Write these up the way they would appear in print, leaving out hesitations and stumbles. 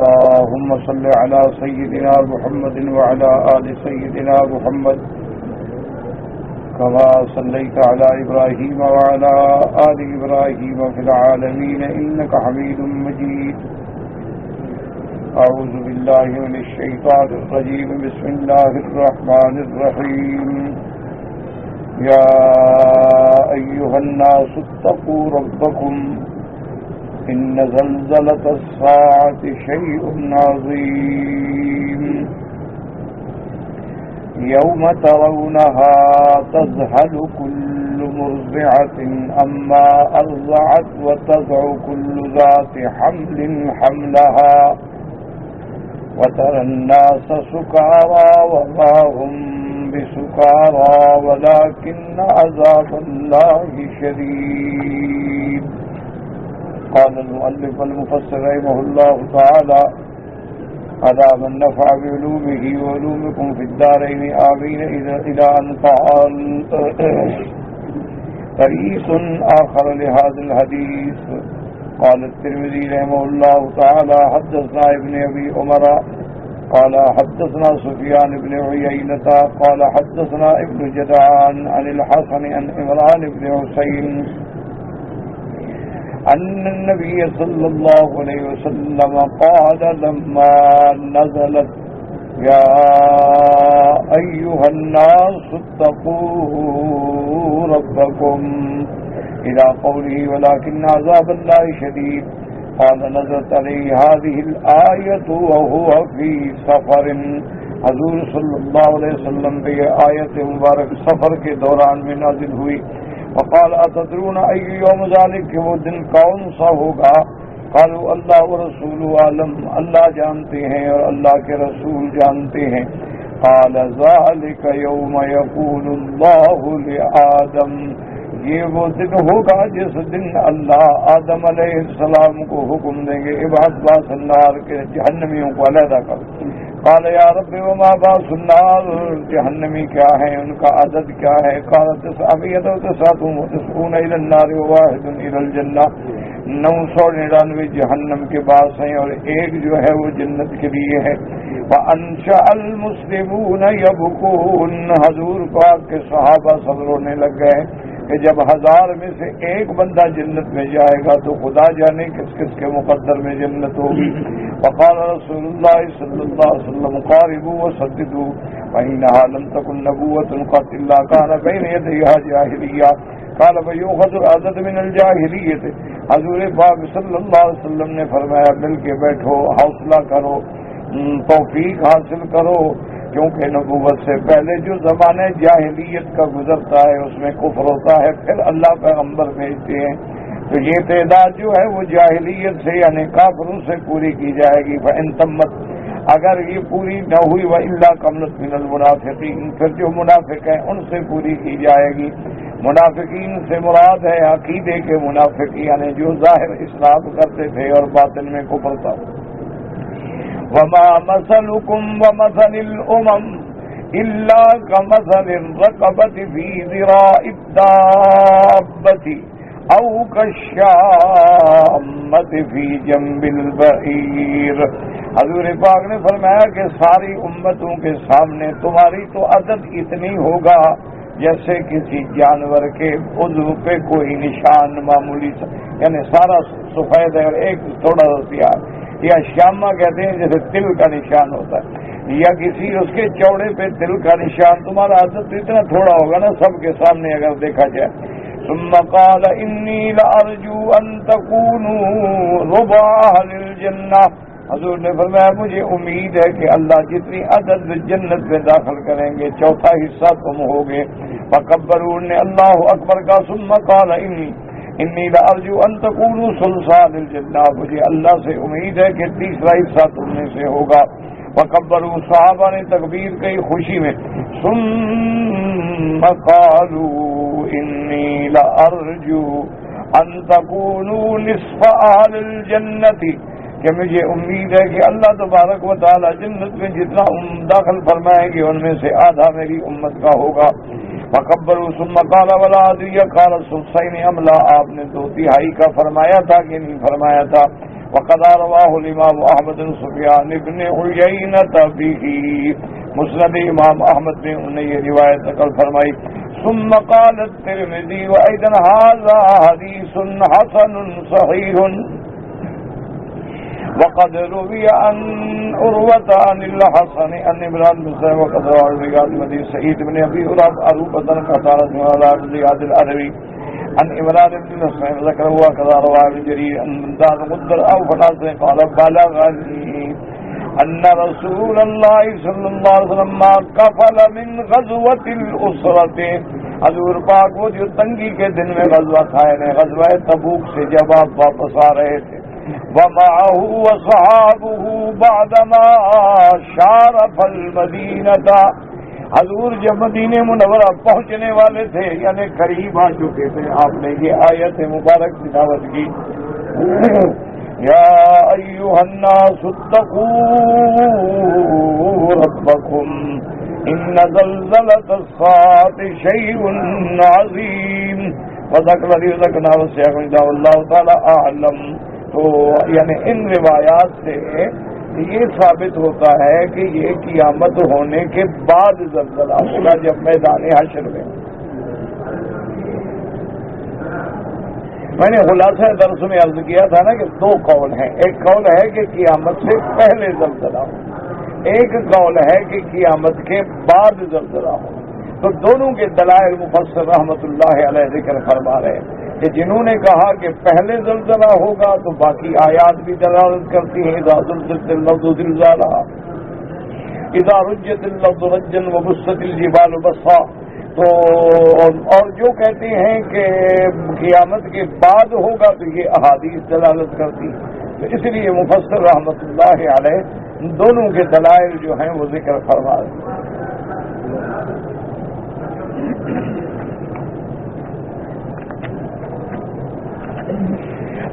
اللهم صل على سيدنا محمد وعلى آل سيدنا محمد كما صليت على إبراهيم وعلى آل إبراهيم في العالمين إنك حميد مجيد. أعوذ بالله من الشيطان الرجيم. بسم الله الرحمن الرحيم. يا أيها الناس اتقوا ربكم إن زلزلة الساعة شيء عظيم يوم ترونها تذهل كل مرضعة عما أرضعت وتضع كل ذات حمل حملها وترى الناس سكارى وما هم بسكارى ولكن عذاب الله شديد. قال المؤلف المفسر رحمه الله تعالى: على من نفع بعلومه وعلومكم في الدارين آمين. إلى أن قال طريق آخر لهذا الحديث. قال الترمذي رحمه الله تعالى: حدثنا ابن أبي عمر قال حدثنا سفيان بن عيينة قال حدثنا ابن جدعان عن الحسن عن عمران بن حسين أن النبي صلى الله عليه وسلم قال لما نزلت يا أيها الناس اتقوا ربكم إلى قوله ولكن عذاب الله شديد، قال نزلت عليه هذه الآية وهو في سفر. حضور صلی اللہ علیہ وسلم پہ یہ آیت مبارک سفر کے دوران میں نازل ہوئی. وقال اتدرون ای یوم ذلک، کہ وہ دن کون سا ہوگا؟ قالوا اللہ ورسولہ عالم، اللہ جانتے ہیں اور اللہ کے رسول جانتے ہیں. قال ذلک یوم یقول اللہ لآدم، یہ وہ دن ہوگا جس دن اللہ آدم علیہ السلام کو حکم دیں گے ابعث باس النار، کے جہنمیوں کو علیحدہ کر. قال یا رب وما باس النار، جہنمی کیا ہے، ان کا عدد کیا ہے؟ قال 999 الى النار وواحد الى الجنہ، 999 جہنم کے باس ہیں اور ایک جو ہے وہ جنت کے لیے ہے. وانشأ المسلمون يبكون، حضور پاک کے صحابہ سب رونے لگ گئے کہ جب 1000 میں سے ایک بندہ جنت میں جائے گا تو خدا جانے کس کس کے مقدر میں جنت ہوگی. وقال رسول اللہ صلی اللہ علیہ وسلم قاربوا وسددوا فإنها لم تكن نبوة قط إلا كان بين يديها جاهلية. قال فيؤخذ العدد من الجاهلية. حضور پاک صلی اللہ علیہ وسلم نے فرمایا مل کے بیٹھو، حوصلہ کرو، توفیق حاصل کرو، کیونکہ نبوت سے پہلے جو زمانے جاہلیت کا گزرتا ہے اس میں کفر ہوتا ہے، پھر اللہ پیغمبر بھیجتے ہیں، تو یہ تعداد جو ہے وہ جاہلیت سے یعنی کافروں سے پوری کی جائے گی. فإن تمت، اگر یہ پوری نہ ہوئی، وإلا کملت من المنافقین، پھر جو منافق ہیں ان سے پوری کی جائے گی. منافقین سے مراد ہے عقیدے کے منافق، یعنی جو ظاہر اسلام کرتے تھے اور باطن میں کفر تھا. وما مثلكم ومثل الأمم إلا كمثل الركبة في ذراع الدابة أو كالشامة في جنب البعير. حضور پاک نے فرمایا کہ ساری امتوں کے سامنے تمہاری تو عدد اتنی ہوگا جیسے کسی جانور کے عضو پہ کوئی نشان معمولی سا، یعنی سارا سفید ہے اور ایک تھوڑا سا سیاہ، یا شامہ کہتے ہیں جیسے تل کا نشان ہوتا ہے، یا کسی اس کے چوڑے پہ تل کا نشان. تمہارا عدد تو اتنا تھوڑا ہوگا نا سب کے سامنے اگر دیکھا جائے. ثم قال انی لارجو ان تکونوا ربع اہل الجنہ. حضور نے فرمایا مجھے امید ہے کہ اللہ جتنی عدد جنت میں داخل کریں گے چوتھا حصہ تم ہوگے. فکبروا نے اللہ اکبر کا. ثم قال انی لارجو ان تکونوا ثلثان الجنہ، مجھے اللہ سے امید ہے کہ تیسرا حصہ تم میں سے ہوگا. وکبروا، صحابہ نے تکبیر کی خوشی میں. ثم قالوا انی لارجو ان تکونوا نصف اہل الجنہ، کہ مجھے امید ہے کہ اللہ تبارک و تعالی جنت میں جتنا داخل فرمائیں گے ان میں سے آدھا میری امت کا ہوگا. وکبروا ثم قال ولا ادري قال ثلثين ام لا، آپ نے 2/3 کا فرمایا تھا کہ نہیں فرمایا تھا. وقد رواه الامام احمد بن سفیان بن عیینۃ به، مسند امام احمد نے انہیں یہ روایت نقل فرمائی. ثم قال الترمذي وايضا هذا حديث حسن صحيح. وقد روي عن عروة عن الحسن عن عمران بن حسين وقد روى رجال بن سعيد بن ابي عروبة قتادة بن زياد العربي عن عمران بن حسين ذكره وكذا روى ابن جرير عن دار مدر او فناس قال بلغني ان رسول الله صلى الله عليه وسلم قفل من غزوة الاسرة. حضور پاک وہ جو تنگی کے دن میں غزوہ تھا، یعنی غزوہ تبوک سے جب آپ واپس آ رہے تھے، ومعه وصحابه بعدما شارف المدینہ، حضور جب مدینہ منورہ پہنچنے والے تھے یعنی قریب آ چکے تھے، آپ نے یہ آیت مبارک تلاوت کی، یا ایھا الناس اتقوا ربکم ان زلزلۃ الساعۃ شیء عظیم وذکر ذکرنا وسیع اللہ تعالی اعلم. تو یعنی ان روایات سے یہ ثابت ہوتا ہے کہ یہ قیامت ہونے کے بعد زلزلہ ہوگا جب میدان حشر میں. میں نے خلاصہ درس میں عرض کیا تھا نا کہ دو قول ہیں، ایک قول ہے کہ قیامت سے پہلے زلزلہ ہو، ایک قول ہے کہ قیامت کے بعد زلزلہ ہو. تو دونوں کے دلائل مفسر رحمۃ اللہ علیہ ذکر فرما رہے ہیں کہ جنہوں نے کہا کہ پہلے زلزلہ ہوگا تو باقی آیات بھی دلالت کرتی ہیں، اذا زلزلت الارض زلزالها اذا رجت الارض رجا وبست الجبال بسا. تو اور جو کہتے ہیں کہ قیامت کے بعد ہوگا تو یہ احادیث دلالت کرتی ہیں. تو اس لیے مفسر رحمۃ اللہ علیہ دونوں کے دلائل جو ہیں وہ ذکر فرما رہے ہیں.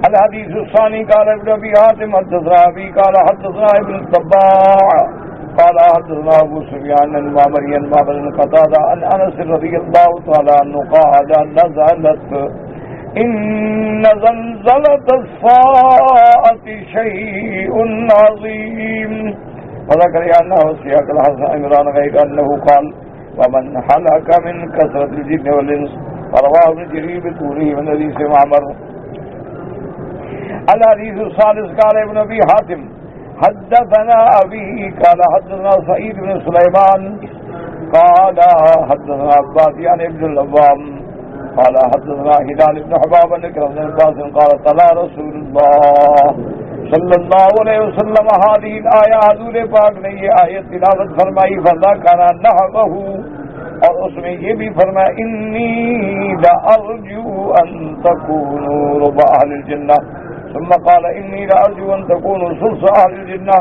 الحديث الثاني قال ابن ابي حاتم حدثنا ابي قال حدثنا ابن الضباع قال حدثنا ابو سفيان عن معمر بن قتادة عن انس رضي الله تعالى عنه قال نزلت ان زلزلة الساعة شيء عظيم وذكر انه سياق الحسن عمران غير انه قال ومن هلك من كثرة الجن والانس فرواه ابن جرير بطوله من حديث معمر. الحديث الثالث قال ابن ابي حاتم حدثنا ابي قال حدثنا سعيد بن سليمان قال حدثنا عباد يعني ابن العوام قال حدثنا هلال بن حباب بن عباس قال قال رسول الله صلی اللہ علیہ وسلم هذه الآية، حضور پاک نے یہ آیت تلاوت فرمائی، فذكر نحوه، اور اس میں یہ بھی فرمایا انی لارجو ان تكونوا ربع اهل الجنہ، ثم قال انی لارجو ان تكونوا ثلث اهل الجنہ،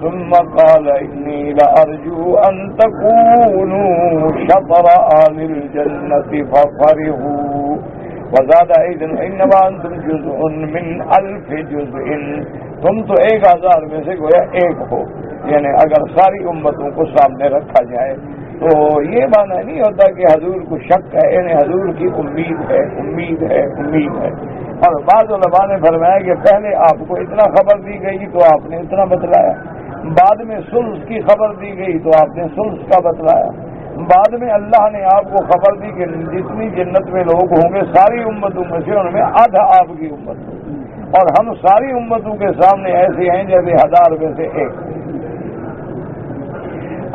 ثم قال انی لارجو ان تكونوا شطر اهل الجنة ففرحوا، وزاد ایضا انما انتم جزء من 1000 جزء، تم تو 1000 میں سے گویا ایک ہو. یعنی اگر ساری امتوں کو سامنے رکھا جائے تو یہ معنی نہیں ہوتا کہ حضور کو شک ہے، یعنی حضور کی امید ہے امید ہے امید ہے. اور بعض علماء نے فرمایا کہ پہلے آپ کو اتنا خبر دی گئی تو آپ نے اتنا بتلایا، بعد میں سلس کی خبر دی گئی تو آپ نے سلس کا بتلایا، بعد میں اللہ نے آپ کو خبر دی کہ جتنی جنت میں لوگ ہوں گے ساری امتوں میں سے ان میں آدھا آپ کی امت، اور ہم ساری امتوں کے سامنے ایسے ہیں جیسے 1000 میں سے ایک.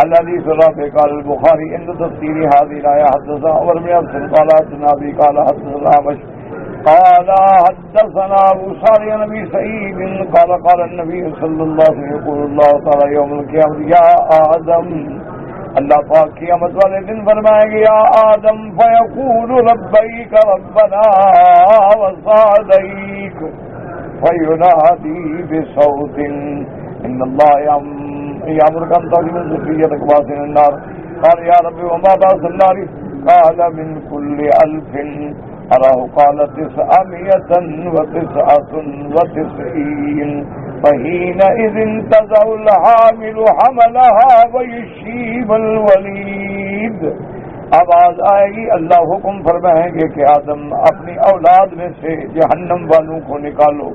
الذي صرف قال البخاري عند تفسير هذه الآية حدثنا عمر بن عبد قال حدثنا أبي قال حدثنا عمش قال حدثنا أبو صالح عن أبي سعيد قال قال النبي صلى الله عليه وسلم يقول الله تعالى يوم القيامة يا آدم، اللہ پاک قیامت والے دن فرمائیں گے یا آدم فیقول لبیک ربنا وسعدیک فینادی بصوت ان اللہ یامرک ان تجعل ذریتک باسن النار قال یا رب وما باس النار قال من كل 1000 أراه قال 999 فحينئذ تضع الحامل حملها ويشيب الوليد. آواز آئے گی، اللہ حکم فرمائیں گے کہ آدم اپنی اولاد میں سے جہنم والوں کو نکالو.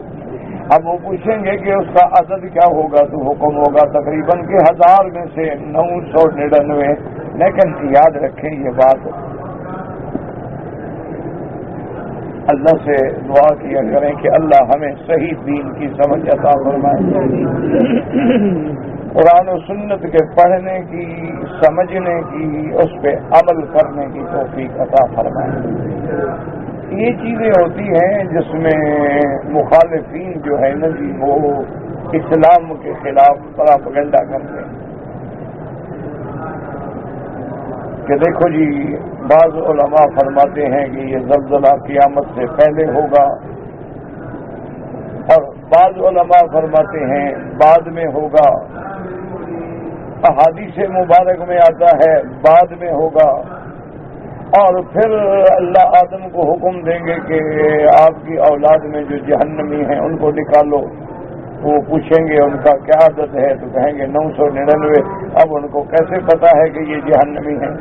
اب وہ پوچھیں گے کہ اس کا عدد کیا ہوگا، تو حکم ہوگا تقریباً کہ 1000 میں سے 999. لیکن یاد رکھیں یہ بات، اللہ سے دعا کیا کریں کہ اللہ ہمیں صحیح دین کی سمجھ عطا فرمائے، قرآن و سنت کے پڑھنے کی، سمجھنے کی، اس پہ عمل کرنے کی توفیق عطا فرمائے. یہ چیزیں ہوتی ہیں جس میں مخالفین جو ہے نا جی وہ اسلام کے خلاف پراپگنڈا کرتے ہیں کہ دیکھو جی بعض علماء فرماتے ہیں کہ یہ زلزلہ قیامت سے پہلے ہوگا، اور بعض علماء فرماتے ہیں بعد میں ہوگا، احادیث مبارک میں آتا ہے بعد میں ہوگا، اور پھر اللہ آدم کو حکم دیں گے کہ آپ کی اولاد میں جو جہنمی ہیں ان کو نکالو. وہ پوچھیں گے ان کا کیا عدد ہے، تو کہیں گے 999. اب ان کو کیسے پتا ہے کہ یہ جہنمی ہیں؟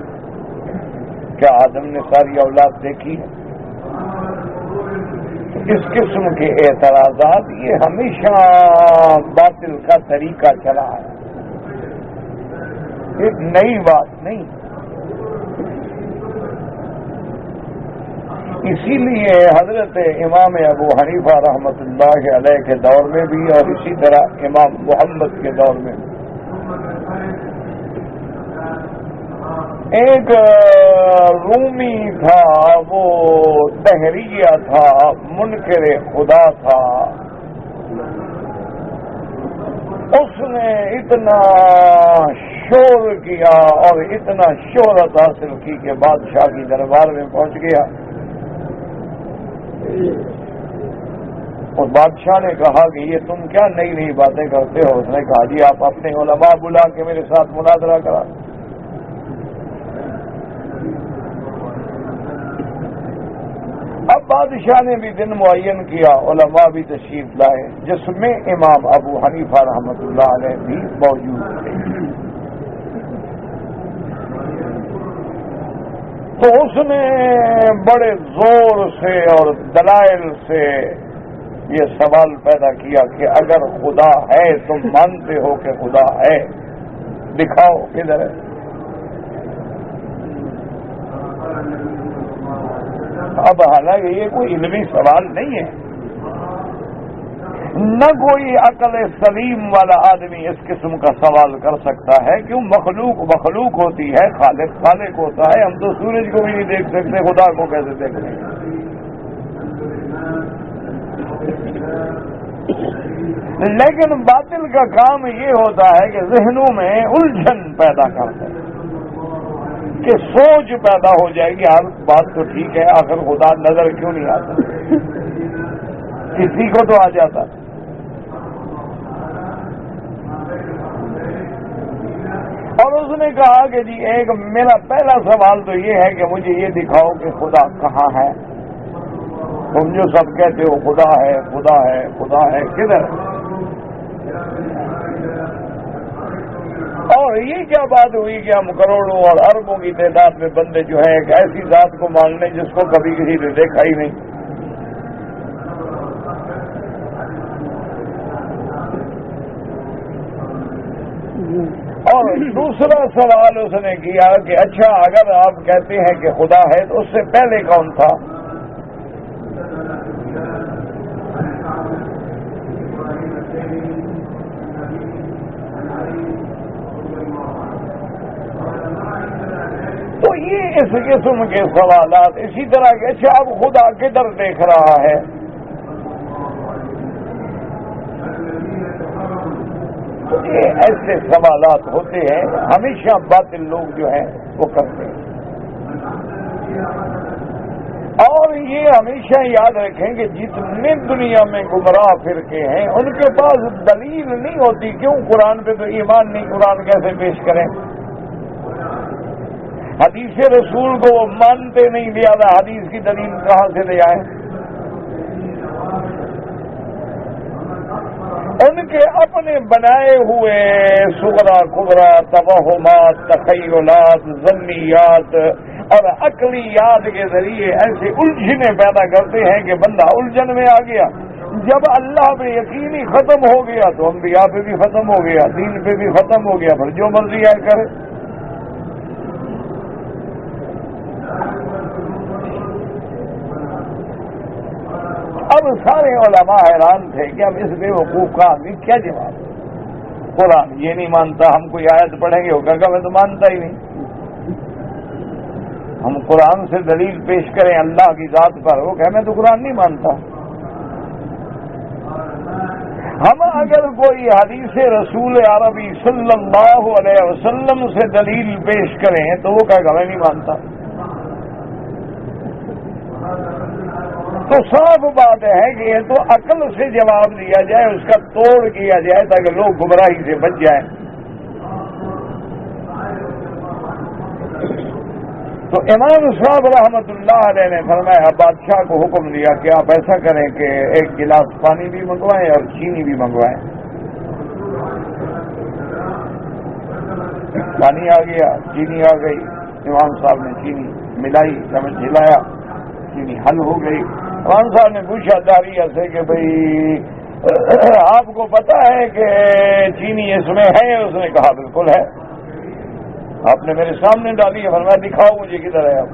کیا آدم نے ساری اولاد دیکھی ہے؟ اس قسم کے اعتراضات یہ ہمیشہ باطل کا طریقہ چلا ہے، ایک نئی بات نہیں. اسی لیے حضرت امام ابو حنیفہ رحمۃ اللہ علیہ کے دور میں بھی اور اسی طرح امام محمد کے دور میں ایک رومی تھا، وہ دہریہ تھا، منکر خدا تھا. اس نے اتنا شور کیا اور اتنا شہرت حاصل کی کہ بادشاہ کی دربار میں پہنچ گیا. اور بادشاہ نے کہا کہ یہ تم کیا نئی نئی باتیں کرتے ہو؟ اس نے کہا جی آپ اپنے علماء بلا کے میرے ساتھ مناظرہ کرا. اب بادشاہ نے بھی دن معین کیا، علماء بھی تشریف لائے، جس میں امام ابو حنیفہ رحمۃ اللہ علیہ بھی موجود تھے. تو اس نے بڑے زور سے اور دلائل سے یہ سوال پیدا کیا کہ اگر خدا ہے، تم مانتے ہو کہ خدا ہے، دکھاؤ کدھر ہے. اب حالانکہ یہ کوئی علمی سوال نہیں ہے، نہ کوئی عقل سلیم والا آدمی اس قسم کا سوال کر سکتا ہے. کیوں؟ مخلوق مخلوق ہوتی ہے، خالق خالق ہوتا ہے. ہم تو سورج کو بھی نہیں دیکھ سکتے، خدا کو کیسے دیکھ لیں گے؟ لیکن باطل کا کام یہ ہوتا ہے کہ ذہنوں میں الجھن پیدا کرتا ہے کہ سوچ پیدا ہو جائے گی. ہر بات تو ٹھیک ہے، آخر خدا نظر کیوں نہیں آتا؟ کسی کو تو آ جاتا. اور اس نے کہا کہ جی ایک میرا پہلا سوال تو یہ ہے کہ مجھے یہ دکھاؤ کہ خدا کہاں ہے. تم جو سب کہتے ہو خدا ہے خدا ہے خدا ہے، کدھر؟ اور یہ کیا بات ہوئی کہ ہم کروڑوں اور اربوں کی تعداد میں بندے جو ہیں ایک ایسی ذات کو مان لیں جس کو کبھی کسی نے دیکھا ہی نہیں. اور دوسرا سوال اس نے کیا کہ اچھا اگر آپ کہتے ہیں کہ خدا ہے تو اس سے پہلے کون تھا؟ تو یہ اس قسم کے سوالات. اسی طرح کہ اچھا اب خدا کدھر دیکھ رہا ہے؟ یہ ایسے سوالات ہوتے ہیں، ہمیشہ باطل لوگ جو ہیں وہ کرتے ہیں. اور یہ ہمیشہ یاد رکھیں کہ جتنے دنیا میں گمراہ فرقے ہیں ان کے پاس دلیل نہیں ہوتی. کیوں؟ قرآن پہ تو ایمان نہیں، قرآن کیسے پیش کریں؟ حدیث رسول کو وہ مانتے نہیں، لہذا حدیث کی دلیل کہاں سے لے آئیں؟ ان کے اپنے بنائے ہوئے صغرا کبرا توہمات، تخیلات، ظنیات اور عقلیات کے ذریعے ایسے الجھنیں پیدا کرتے ہیں کہ بندہ الجھن میں آ گیا. جب اللہ پہ یقین ہی ختم ہو گیا تو انبیاء پہ بھی ختم ہو گیا، دین پہ بھی ختم ہو گیا، پھر جو مرضی ہے کرے۔ اب سارے علماء حیران تھے کہ اب اس بے وقوف کا آدمی کیا جواب ہے؟ قرآن یہ نہیں مانتا، ہم کوئی آیت پڑھیں گے وہ کہے گا میں تو مانتا ہی نہیں۔ ہم قرآن سے دلیل پیش کریں اللہ کی ذات پر، وہ کہے میں تو قرآن نہیں مانتا۔ ہم اگر کوئی حدیث رسول عربی صلی اللہ علیہ وسلم سے دلیل پیش کریں تو وہ کہے گا میں نہیں مانتا۔ تو صاف بات ہے کہ یہ تو عقل سے جواب دیا جائے، اس کا توڑ کیا جائے تاکہ لوگ گمراہی سے بچ جائیں۔ تو امام صاحب رحمت اللہ علیہ نے فرمایا، بادشاہ کو حکم دیا کہ آپ ایسا کریں کہ ایک گلاس پانی بھی منگوائیں اور چینی بھی منگوائیں۔ پانی آ گیا، چینی آ گئی، امام صاحب نے چینی ملائی، چمچ ہلایا، چینی حل ہو گئی۔ امام صاحب نے پوچھا داریہ سے کہ بھئی آپ کو پتا ہے کہ چینی اس میں ہے؟ اس نے کہا بالکل ہے، آپ نے میرے سامنے ڈالی ہے۔ فرمایا دکھاؤ مجھے کدھر ہے آپ۔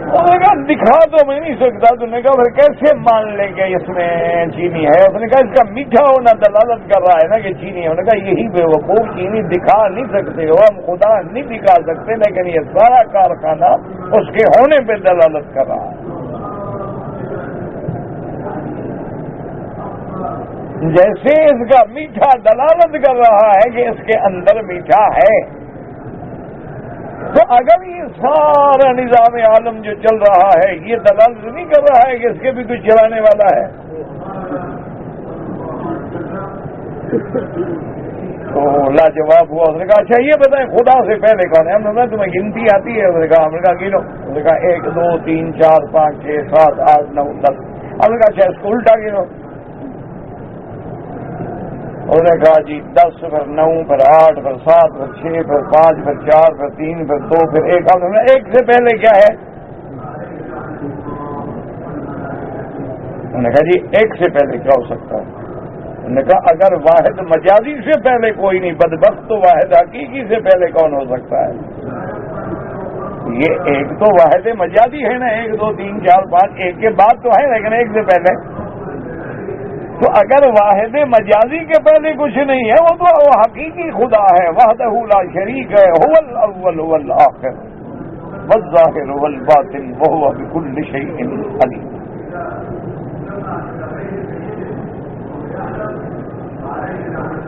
انہوں نے کہا دکھا تو میں نہیں سکتا۔ تو نے کہا پھر کیسے مان لیں گے اس میں چینی ہے؟ اس نے کہا اس کا میٹھا ہونا دلالت کر رہا ہے نا کہ چینی ہے۔ انہوں نے کہا یہی بے وقوف چینی دکھا نہیں سکتے ہو، ہم خدا نہیں دکھا سکتے، لیکن یہ سارا کارخانہ اس کے ہونے پہ دلالت کر رہا ہے۔ جیسے اس کا میٹھا دلالت کر رہا ہے کہ اس کے اندر میٹھا ہے، تو اگر یہ سارا نظام عالم جو چل رہا ہے یہ دلالت نہیں کر رہا ہے کہ اس کے بھی کچھ چلانے والا ہے؟ تو لاجواب ہوا۔ اس نے کہا اچھا یہ بتائیں خدا سے پہلے کون ہے؟ ہم نے کہا تمہیں گنتی آتی ہے؟ اس نے کہا ہم نے کہا گنو۔ اس نے کہا 1 2 3 4 5 6 7 8 9 10۔ ہم نے کہا اچھا اس کو الٹا گنو۔ انہوں نے کہا جی 10 پھر 9 پھر 8 پھر 7 پھر 6 پھر 5 پھر 4 پھر 3 پھر 2 پھر 1۔ ہم نے 1 سے پہلے کیا ہے؟ انہوں نے کہا جی 1 سے پہلے کیا ہو سکتا ہے؟ انہوں نے کہا اگر واحد مجازی سے پہلے کوئی نہیں، بدبخت تو واحد حقیقی سے پہلے کون ہو سکتا ہے؟ یہ ایک تو واحد مجازی ہے نا، 1 2 3 4 5، 1 کے بعد تو ہے لیکن 1 سے پہلے۔ تو اگر واحد مجازی کے پہلے کچھ نہیں ہے وہ تو وہ حقیقی خدا ہے، وحدہ لا شریک ہے، هو الاول هو الاخر والظاہر والباطن وهو بكل شيء علیم۔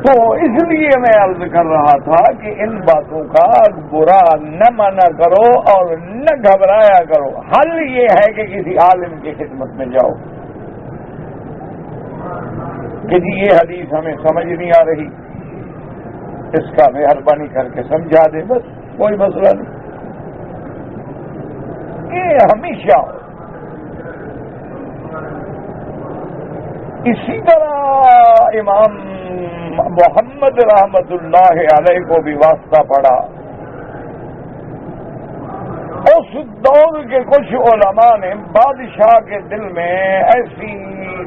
تو اس لیے میں عرض کر رہا تھا کہ ان باتوں کا برا نہ مانا کرو اور نہ گھبرایا کرو۔ حل یہ ہے کہ کسی عالم کی خدمت میں جاؤ کہ جی یہ حدیث ہمیں سمجھ نہیں آ رہی، اس کا مہربانی کر کے سمجھا دے، بس کوئی مسئلہ نہیں۔ یہ ہمیشہ اسی طرح امام محمد رحمت اللہ علیہ کو بھی واسطہ پڑا۔ اس دور کے کچھ علماء نے بادشاہ کے دل میں ایسی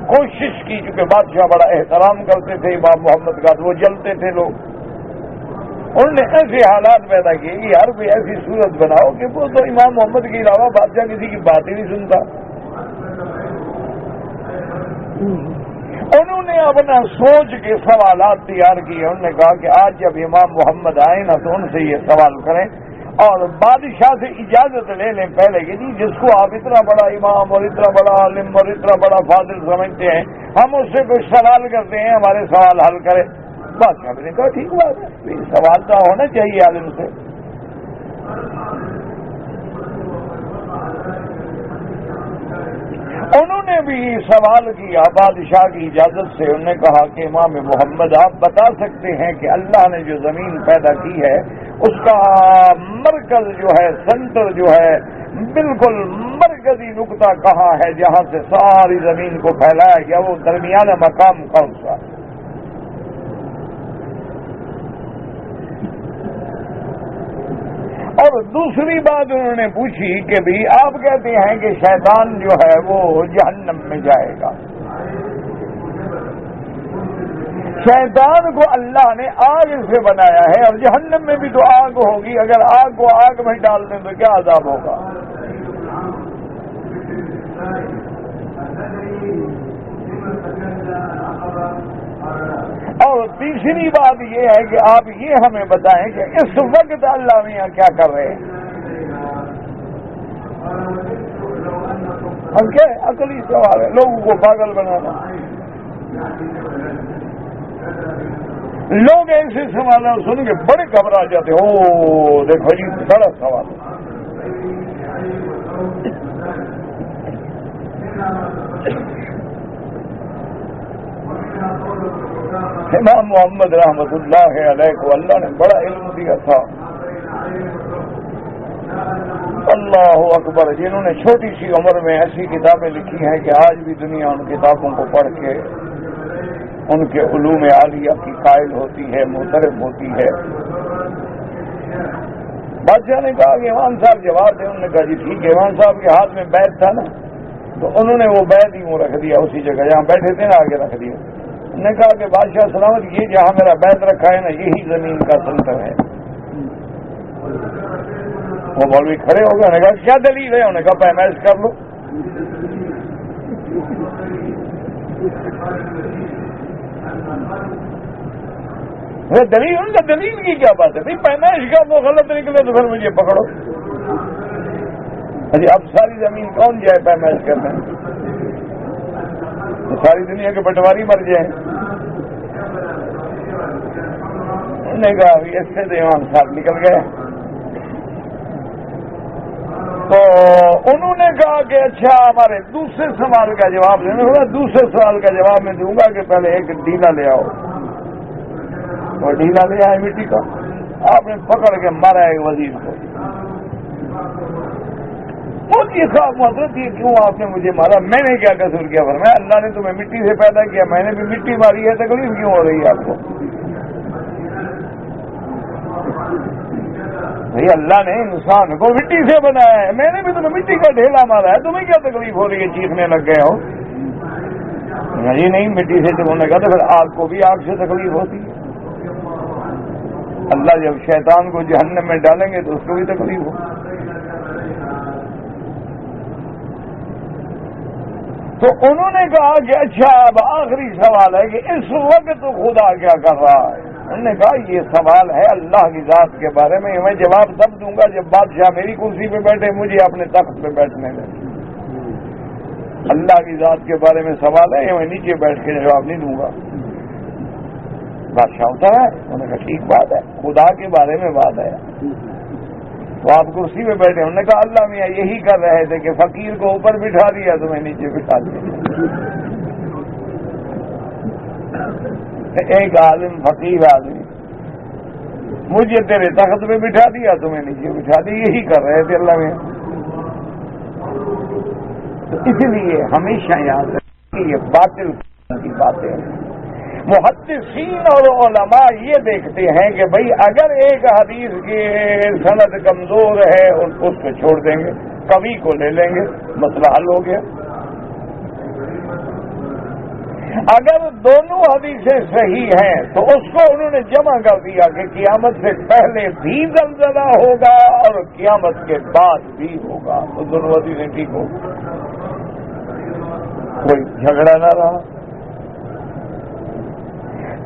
کوشش کی، چونکہ بادشاہ بڑا احترام کرتے تھے امام محمد کا، تو وہ جلتے تھے لوگ۔ انہوں نے ایسے حالات پیدا کیے کہ یار کوئی ایسی صورت بناؤ کہ وہ تو امام محمد کے علاوہ بادشاہ کسی کی بات ہی نہیں سنتا۔ انہوں نے اپنا سوچ کے سوالات تیار کیے۔ انہوں نے کہا کہ آج جب امام محمد آئے نا تو ان سے یہ سوال کریں اور بادشاہ سے اجازت لے لیں پہلے کہ جی جس کو آپ اتنا بڑا امام اور اتنا بڑا عالم اور اتنا بڑا فاضل سمجھتے ہیں، ہم اس سے کچھ سوال کرتے ہیں، ہمارے سوال حل کریں۔ بادشاہ نے کہا ٹھیک بات ہے، سوال تو ہونا چاہیے عالم سے۔ انہوں نے بھی سوال کیا بادشاہ کی اجازت سے۔ انہوں نے کہا کہ امام محمد آپ بتا سکتے ہیں کہ اللہ نے جو زمین پیدا کی ہے اس کا مرکز جو ہے، سینٹر جو ہے، بالکل مرکزی نقطہ کہاں ہے جہاں سے ساری زمین کو پھیلایا گیا، وہ درمیان مقام کون سا؟ اور دوسری بات انہوں نے پوچھی کہ بھی آپ کہتے ہیں کہ شیطان جو ہے وہ جہنم میں جائے گا. شیطان کو اللہ نے آگ سے بنایا ہے اور جہنم میں بھی تو آگ ہوگی. اگر آگ کو آگ میں ڈال دیں تو کیا عذاب ہوگا؟ اور تیسری بات یہ ہے کہ آپ یہ ہمیں بتائیں کہ اس وقت اللہ میاں کیا کر رہے ہیں؟ ہم کیا عقلی سوال ہے لوگوں کو پاگل بنانا. لوگ ایسے سوال سن کے بڑے گھبرا جاتے. او دیکھو جی بڑا سوال. امام محمد رحمت اللہ علیہ کو اللہ نے بڑا علم دیا تھا. اللہ اکبر. جنہوں نے چھوٹی سی عمر میں ایسی کتابیں لکھی ہیں کہ آج بھی دنیا ان کتابوں کو پڑھ کے ان کے علوم عالیہ کی قائل ہوتی ہے، معترف ہوتی ہے. بادشاہ نے کہا کہ امام صاحب جواب دیں. انہوں نے کہا جی ٹھیک ہے. امام صاحب کے ہاتھ میں بیت تھا نا، تو انہوں نے وہ بیت ہی وہ رکھ دیا اسی جگہ جہاں بیٹھے تھے نا، آگے رکھ دیا. انہوں نے کہا کہ بادشاہ سلامت یہ جہاں میرا بیت رکھا ہے نا یہی زمین کا سنتر ہے. وہ مولوی کھڑے ہو گئے. انہوں نے کہا کیا دلیل ہے؟ انہوں نے کہا پیمائش کر لو. دلیل ان کا دلیل کی کیا بات ہے؟ پیمائش کر لو، غلط نکلے تو پھر مجھے پکڑو. جی اب ساری زمین کون جائے پیمائش کرنے؟ ساری دنیا کے پٹواری مر جائیں. انہوں نے کہا اس سے تو امام صاحب نکل گئے. تو انہوں نے کہا کہ اچھا ہمارے دوسرے سوال کا جواب دینا ہوگا. دوسرے سوال کا جواب میں دوں گا کہ پہلے ایک ڈھیلا لے آؤ. اور ڈھیلا لے آئے مٹی کا. آپ نے پکڑ کے مارا ایک وزیر کو. بہت یہ خواب حضرت یہ کیوں آپ نے مجھے مارا؟ میں نے کیا قصور کیا؟ فرمایا اللہ نے تمہیں مٹی سے پیدا کیا، میں نے بھی مٹی ماری ہے، تکلیف کیوں ہو رہی ہے آپ کو؟ بھائی اللہ نے انسان کو مٹی سے بنایا ہے، میں نے بھی تمہیں مٹی کا ڈھیلا مارا ہے، تمہیں کیا تکلیف ہو رہی ہے؟ چیخنے لگ گئے ہو. نہیں نہیں مٹی سے جب ہونے کا تو پھر آگ کو بھی آگ سے تکلیف ہوتی ہے. اللہ جب شیطان کو جہنم میں ڈالیں گے تو اس کو بھی تکلیف ہو. تو انہوں نے کہا کہ اچھا اب آخری سوال ہے کہ اس وقت خدا کیا کر رہا ہے؟ انہوں نے کہا یہ سوال ہے اللہ کی ذات کے بارے میں. میں جواب تب دوں گا جب بادشاہ میری کرسی پہ بیٹھے، مجھے اپنے تخت پہ بیٹھنے دیں. اللہ کی ذات کے بارے میں سوال ہے، میں نیچے بیٹھ کے جواب نہیں دوں گا. بادشاہ ہوتا ہے. انہوں نے کہا ٹھیک بات ہے، خدا کے بارے میں بات ہے. تو آپ کرسی پہ بیٹھے. انہوں نے کہا اللہ میاں یہی کر رہے تھے کہ فقیر کو اوپر بٹھا دیا تو میں نیچے بٹھا دیا. ایک عالم فقیر آدمی مجھے تیرے تخت پہ بٹھا دیا تو میں نیچے بٹھا دی. یہی کر رہے تھے اللہ میاں. تو اس لیے ہمیشہ یاد رکھیں کہ یہ باطل کی باتیں ہیں. محدثین اور علماء یہ دیکھتے ہیں کہ بھئی اگر ایک حدیث کی سند کمزور ہے اس کو چھوڑ دیں گے، قوی کو لے لیں گے، مسئلہ حل ہو گیا. اگر دونوں حدیثیں صحیح ہیں تو اس کو انہوں نے جمع کر دیا کہ قیامت سے پہلے بھی زلزلہ ہوگا اور قیامت کے بعد بھی ہوگا. تو دونوں حدیثیں ٹھیک ہوگی، کوئی جھگڑا نہ رہا.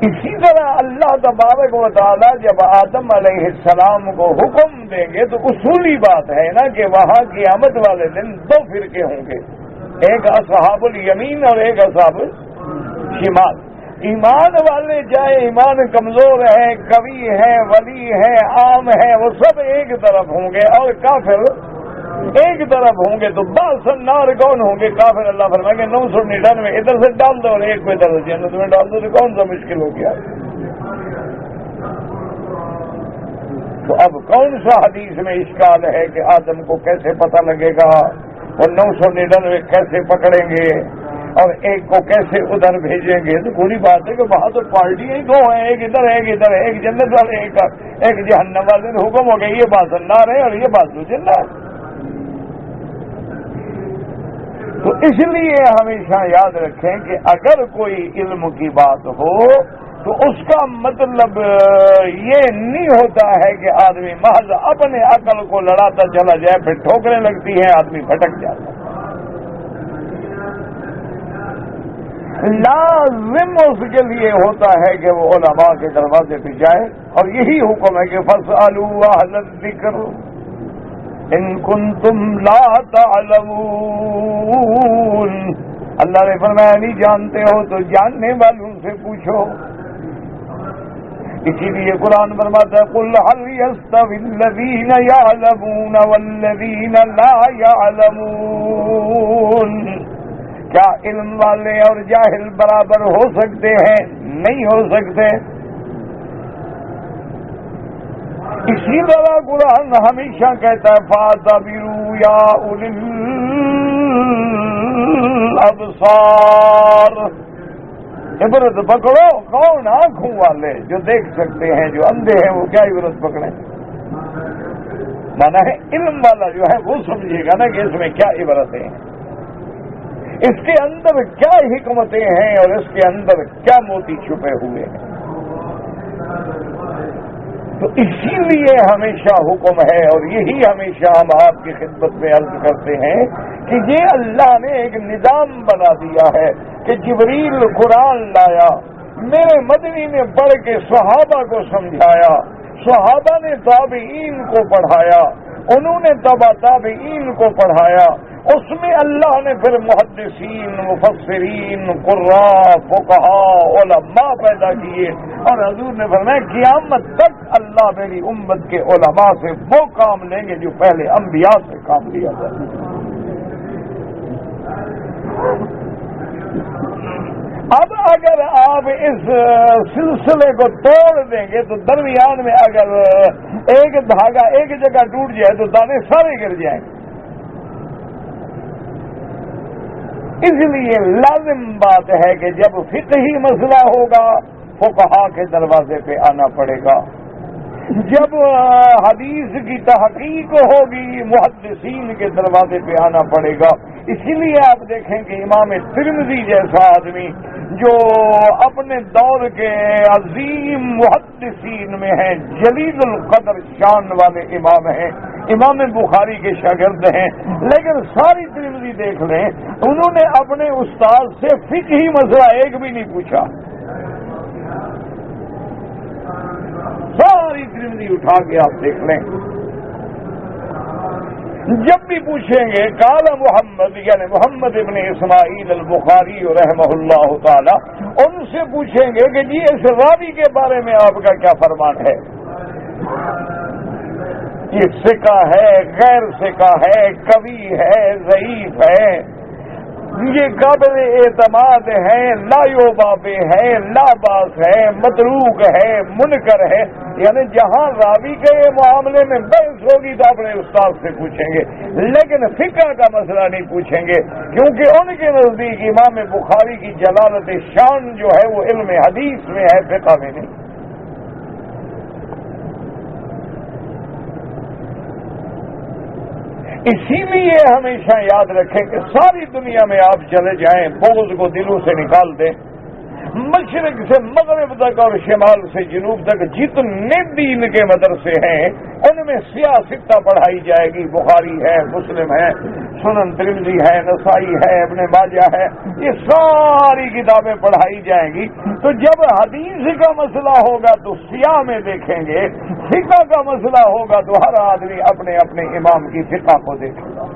اسی طرح اللہ تبارک و تعالی جب آدم علیہ السلام کو حکم دیں گے تو اصولی بات ہے نا کہ وہاں قیامت والے دن دو فرقے ہوں گے، ایک اصحاب الیمین اور ایک اصحاب شمال. ایمان والے چاہے ایمان کمزور ہے، قوی ہے، ولی ہے، عام ہے، وہ سب ایک طرف ہوں گے اور کافر ایک طرف ہوں گے. تو نار کون ہوں گے؟ کافر. اللہ فرمائیں گے 999 ادھر سے ڈال دو اور ایک کو ادھر سے جنت میں ڈال دو. تو کون سا مشکل ہو گیا؟ تو اب کون سا حدیث میں اشکال ہے کہ آدم کو کیسے پتہ لگے گا اور 999 کیسے پکڑیں گے؟ اور ایک کو کیسے ادھر بھیجیں گے؟ تو بری بات ہے کہ وہاں تو پارٹیاں ہی دو ہیں، ایک ادھر ایک جنت والے ایک جہنم والے، حکم ہو گیا یہ بات اللہ ہے اور یہ بات تو جنت ہے۔ تو اس لیے ہمیشہ یاد رکھیں کہ اگر کوئی علم کی بات ہو تو اس کا مطلب یہ نہیں ہوتا ہے کہ آدمی محض اپنے عقل کو لڑاتا چلا جائے، پھر ٹھوکریں لگتی ہیں، آدمی بھٹک جاتا ہے۔ لازم اس کے لیے ہوتا ہے کہ وہ علماء کے دروازے پہ جائے، اور یہی حکم ہے کہ فاسألوا اہل الذکر ان کنتم لا تعلمون۔ اللہ نے فرمایا نہیں جانتے ہو تو جاننے والوں سے پوچھو۔ اسی لیے قرآن فرماتا ہے قل هل يستوي الذين يعلمون والذين لا يعلمون، کیا علم والے اور جاہل برابر ہو سکتے ہیں؟ نہیں ہو سکتے۔ اسی طرح قرآن ہمیشہ کہتا ہے فَاعْتَبِرُوا يَا أُولِي الْأَبْصَارِ، عبرت پکڑو۔ کون؟ آنکھوں والے جو دیکھ سکتے ہیں، جو اندھے ہیں وہ کیا عبرت پکڑیں؟ مانا ہے علم والا جو ہے وہ سمجھے گا نا کہ اس میں کیا عبرتیں ہیں، اس کے اندر کیا حکمتیں ہیں اور اس کے اندر کیا موتی چھپے ہوئے ہیں۔ تو اسی لیے ہمیشہ حکم ہے، اور یہی ہمیشہ ہم آپ کی خدمت میں عرض کرتے ہیں کہ یہ اللہ نے ایک نظام بنا دیا ہے کہ جبریل قرآن لایا، میرے مدنی نے پڑھ کے صحابہ کو سمجھایا، صحابہ نے تابعین کو پڑھایا، انہوں نے تبع تابعین کو پڑھایا، اس میں اللہ نے پھر محدثین، مفسرین، قراء، فقہاء، علماء پیدا کیے، اور حضور نے فرمایا قیامت تک اللہ میری امت کے علماء سے وہ کام لیں گے جو پہلے انبیاء سے کام لیا تھا۔ اب اگر آپ اس سلسلے کو توڑ دیں گے تو درمیان میں اگر ایک دھاگا ایک جگہ ٹوٹ جائے تو دانے سارے گر جائیں گے۔ اس لیے لازم بات ہے کہ جب فقہی مسئلہ ہوگا فقہا کے دروازے پہ آنا پڑے گا، جب حدیث کی تحقیق ہوگی محدثین کے دروازے پہ آنا پڑے گا۔ اسی لیے آپ دیکھیں کہ امام ترمذی جیسا آدمی جو اپنے دور کے عظیم محدثین میں ہیں، جلیل القدر شان والے امام ہیں، امام بخاری کے شاگرد ہیں، لیکن ساری ترمذی دیکھ لیں انہوں نے اپنے استاد سے فقہی مسئلہ ایک بھی نہیں پوچھا۔ ساری ترمذی اٹھا کے آپ دیکھ لیں، جب بھی پوچھیں گے قال محمد یعنی محمد ابن اسماعیل البخاری رحمہ اللہ تعالی، ان سے پوچھیں گے کہ جی اس راوی کے بارے میں آپ کا کیا فرمان ہے، یہ ثقہ ہے، غیر ثقہ ہے، قوی ہے، ضعیف ہے، یہ قابل اعتماد ہے، لا یوباب ہے، لا باس ہے، متروک ہے، منکر ہے۔ یعنی جہاں راوی کے معاملے میں بحث ہوگی تو اپنے استاد سے پوچھیں گے، لیکن فقہ کا مسئلہ نہیں پوچھیں گے، کیونکہ ان کے نزدیک امام بخاری کی جلالت شان جو ہے وہ علم حدیث میں ہے، فقہ میں نہیں۔ اسی لیے ہمیشہ یاد رکھیں کہ ساری دنیا میں آپ چلے جائیں، بغض کو دلوں سے نکال دیں، مشرق سے مغرب تک اور شمال سے جنوب تک جتنے دین کے مدرسے ہیں ان میں سیاستہ پڑھائی جائے گی، بخاری ہے، مسلم ہے، سنن ترمذی ہے، نسائی ہے، ابن ماجہ ہے، یہ ساری کتابیں پڑھائی جائیں گی۔ تو جب حدیث کا مسئلہ ہوگا تو سیاہ میں دیکھیں گے، فقہ کا مسئلہ ہوگا تو ہر آدمی اپنے اپنے امام کی فقہ کو دیکھے گا۔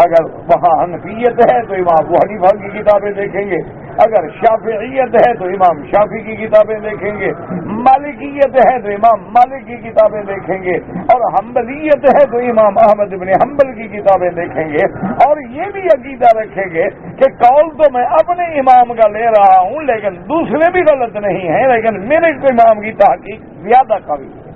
اگر وہاں حنفیت ہے تو امام ابو حنیفہ کی کتابیں دیکھیں گے، اگر شافعیت ہے تو امام شافعی کی کتابیں دیکھیں گے، مالکیت ہے تو امام مالک کی کتابیں دیکھیں گے، اور حنبلیت ہے تو امام احمد بن حنبل کی کتابیں دیکھیں گے، اور یہ بھی عقیدہ رکھیں گے کہ قول تو میں اپنے امام کا لے رہا ہوں لیکن دوسرے بھی غلط نہیں ہیں، لیکن میرے امام کی تحقیق زیادہ قوی ہے۔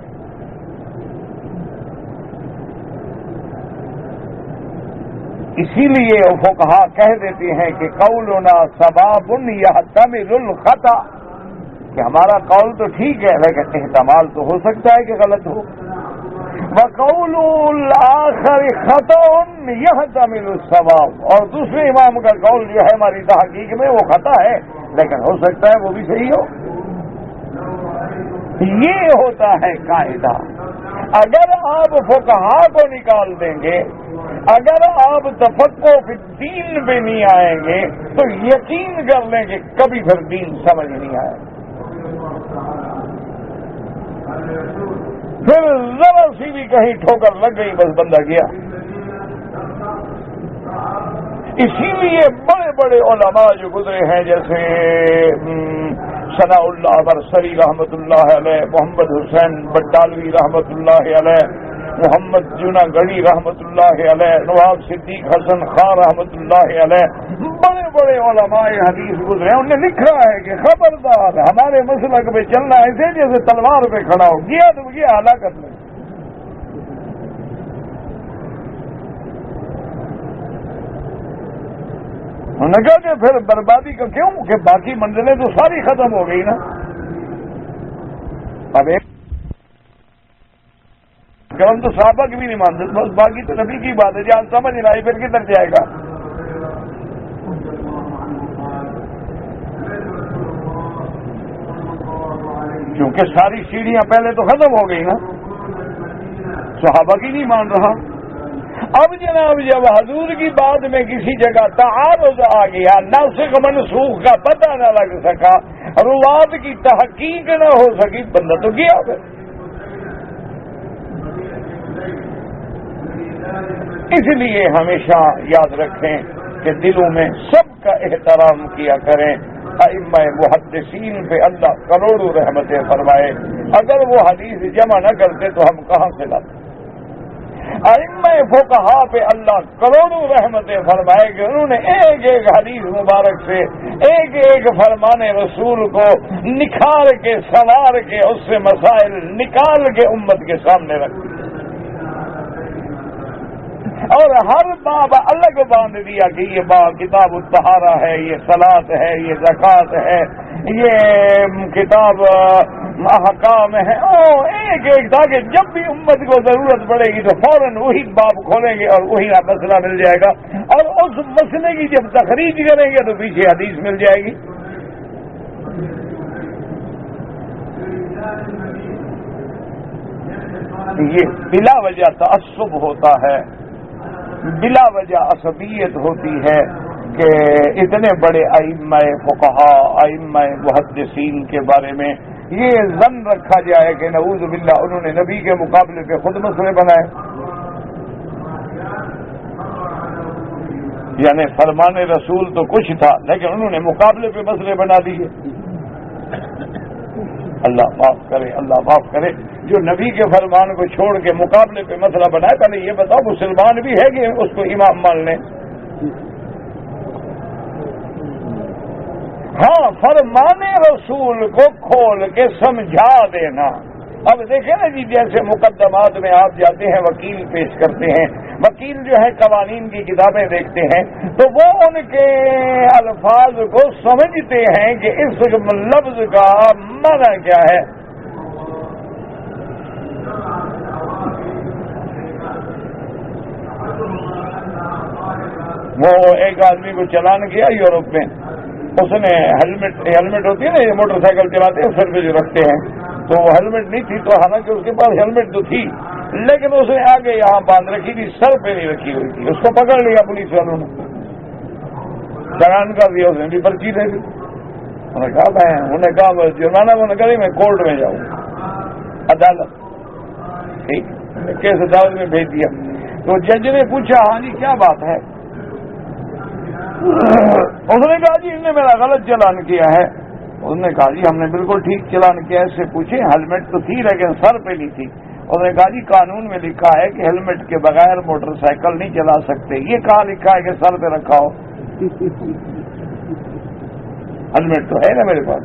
اسی لیے فقہا کہہ دیتے ہیں کہ قولنا صواب یحتمل الخطأ، کہ ہمارا قول تو ٹھیک ہے لیکن احتمال تو ہو سکتا ہے کہ غلط ہو. وقول الآخر خطأ یحتمل الصواب، اور دوسرے امام کا قول جو ہے ہماری تحقیق میں وہ خطا ہے لیکن ہو سکتا ہے وہ بھی صحیح ہو. یہ ہوتا ہے قاعدہ. اگر آپ فقہا کو نکال دیں گے، اگر آپ تفقہ فی الدین پہ نہیں آئیں گے تو یقین کر لیں کہ کبھی پھر دین سمجھ نہیں آئے. پھر ذرا سی بھی کہیں ٹھوکر لگ گئی بس بندہ گیا. اسی لیے بڑے بڑے علماء جو گزرے ہیں جیسے ثناء اللہ برسری رحمۃ اللہ علیہ، محمد حسین بٹالوی رحمۃ اللہ علیہ، محمد جونا گڑھی رحمۃ اللہ علیہ، نواب صدیق حسن خان رحمۃ اللہ علیہ، بڑے بڑے علماء حدیث گزرے ہیں. انہوں نے لکھا ہے کہ خبردار ہمارے مسلک پہ چلنا ایسے جیسے تلوار پہ کھڑا ہو گیا تو گیا ہلاکت میں. انہوں نے کہا کہ پھر بربادی کا کیوں کہ باقی منزلیں تو ساری ختم ہو گئی نا. اب ایک کرم تو صحابہ کی بھی نہیں مانتے، بس باقی تو نبی کی بات ہے. جہاں سمجھ نہ آئی پھر کدھر جائے گا. کیونکہ ساری سیڑھیاں پہلے تو ختم ہو گئی نا، صحابہ کی نہیں مان رہا. اب جناب جب حضور کی بات میں کسی جگہ تعارض آ گیا، ناسخ منسوخ کا پتہ نہ لگ سکا، روات کی تحقیق نہ ہو سکی، بندہ تو گیا پھر. اس لیے ہمیشہ یاد رکھیں کہ دلوں میں سب کا احترام کیا کریں. ائمہ محدثین پہ اللہ کروڑوں رحمتیں فرمائے، اگر وہ حدیث جمع نہ کرتے تو ہم کہاں سے لاتے. ائمہ فقہا پہ اللہ کروڑوں رحمتیں فرمائے کہ انہوں نے ایک ایک حدیث مبارک سے ایک ایک فرمان رسول کو نکھار کے سوار کے اس سے مسائل نکال کے امت کے سامنے رکھ دیا، اور ہر باب الگ باندھ دیا کہ یہ باب کتاب الطہارہ ہے، یہ صلاۃ ہے، یہ زکوٰۃ ہے، یہ کتاب احکام ہے. ایک ایک تاکہ جب بھی امت کو ضرورت پڑے گی تو فوراً وہی باب کھولیں گے اور وہی مسئلہ مل جائے گا، اور اس مسئلے کی جب تخریج کریں گے تو پیچھے حدیث مل جائے گی. یہ بلا وجہ تعصب ہوتا ہے، بلا وجہ عصبیت ہوتی ہے کہ اتنے بڑے ائمہ فقہا ائمہ محدثین کے بارے میں یہ ظن رکھا جائے کہ نعوذ باللہ انہوں نے نبی کے مقابلے پہ خود مسئلے بنائے. یعنی فرمان رسول تو کچھ تھا لیکن انہوں نے مقابلے پہ مسئلے بنا دیے. اللہ معاف کرے، اللہ معاف کرے. جو نبی کے فرمان کو چھوڑ کے مقابلے پہ مسئلہ بنائے، پہلے یہ بتاؤ مسلمان بھی ہے کہ اس کو امام مان لیں. ہاں، فرمان رسول کو کھول کے سمجھا دینا. اب دیکھیں نا جی، جیسے مقدمات میں آپ جاتے ہیں وکیل پیش کرتے ہیں، وکیل جو ہے قوانین کی کتابیں دیکھتے ہیں تو وہ ان کے الفاظ کو سمجھتے ہیں کہ اس لفظ کا معنی کیا ہے. وہ ایک آدمی کو چلان کیا یورپ میں، اس نے ہیلمٹ ہوتی ہے نا، یہ موٹر سائیکل چلاتے ہیں سر پہ جو رکھتے ہیں، تو وہ ہیلمٹ نہیں تھی، تو حالانکہ اس کے پاس ہیلمٹ تو تھی لیکن اس نے آگے یہاں باندھ رکھی تھی، سر پہ نہیں رکھی ہوئی تھی. اس کو پکڑ لیا پولیس والوں نے، چلان کر دیا، اس نے بھی پرچی دے دی. انہوں نے کہا جرمانہ کو نہ کرے، میں کورٹ میں جاؤں، عدالت. ٹھیک، کیس عدالت میں بھیج دیا. تو جج نے پوچھا ہاں جی کیا بات ہے؟ اس نے کہا جی انہوں نے میرا غلط چلان کیا ہے. اس نے کہا جی ہم نے بالکل ٹھیک چلان کیا. اس سے پوچھے ہیلمٹ تو تھی لیکن سر پہ نہیں تھی. اس نے کہا جی قانون میں لکھا ہے کہ ہیلمٹ کے بغیر موٹر سائیکل نہیں چلا سکتے. یہ کہاں لکھا ہے کہ سر پہ رکھا ہو؟ ہیلمٹ تو ہے نا میرے پاس.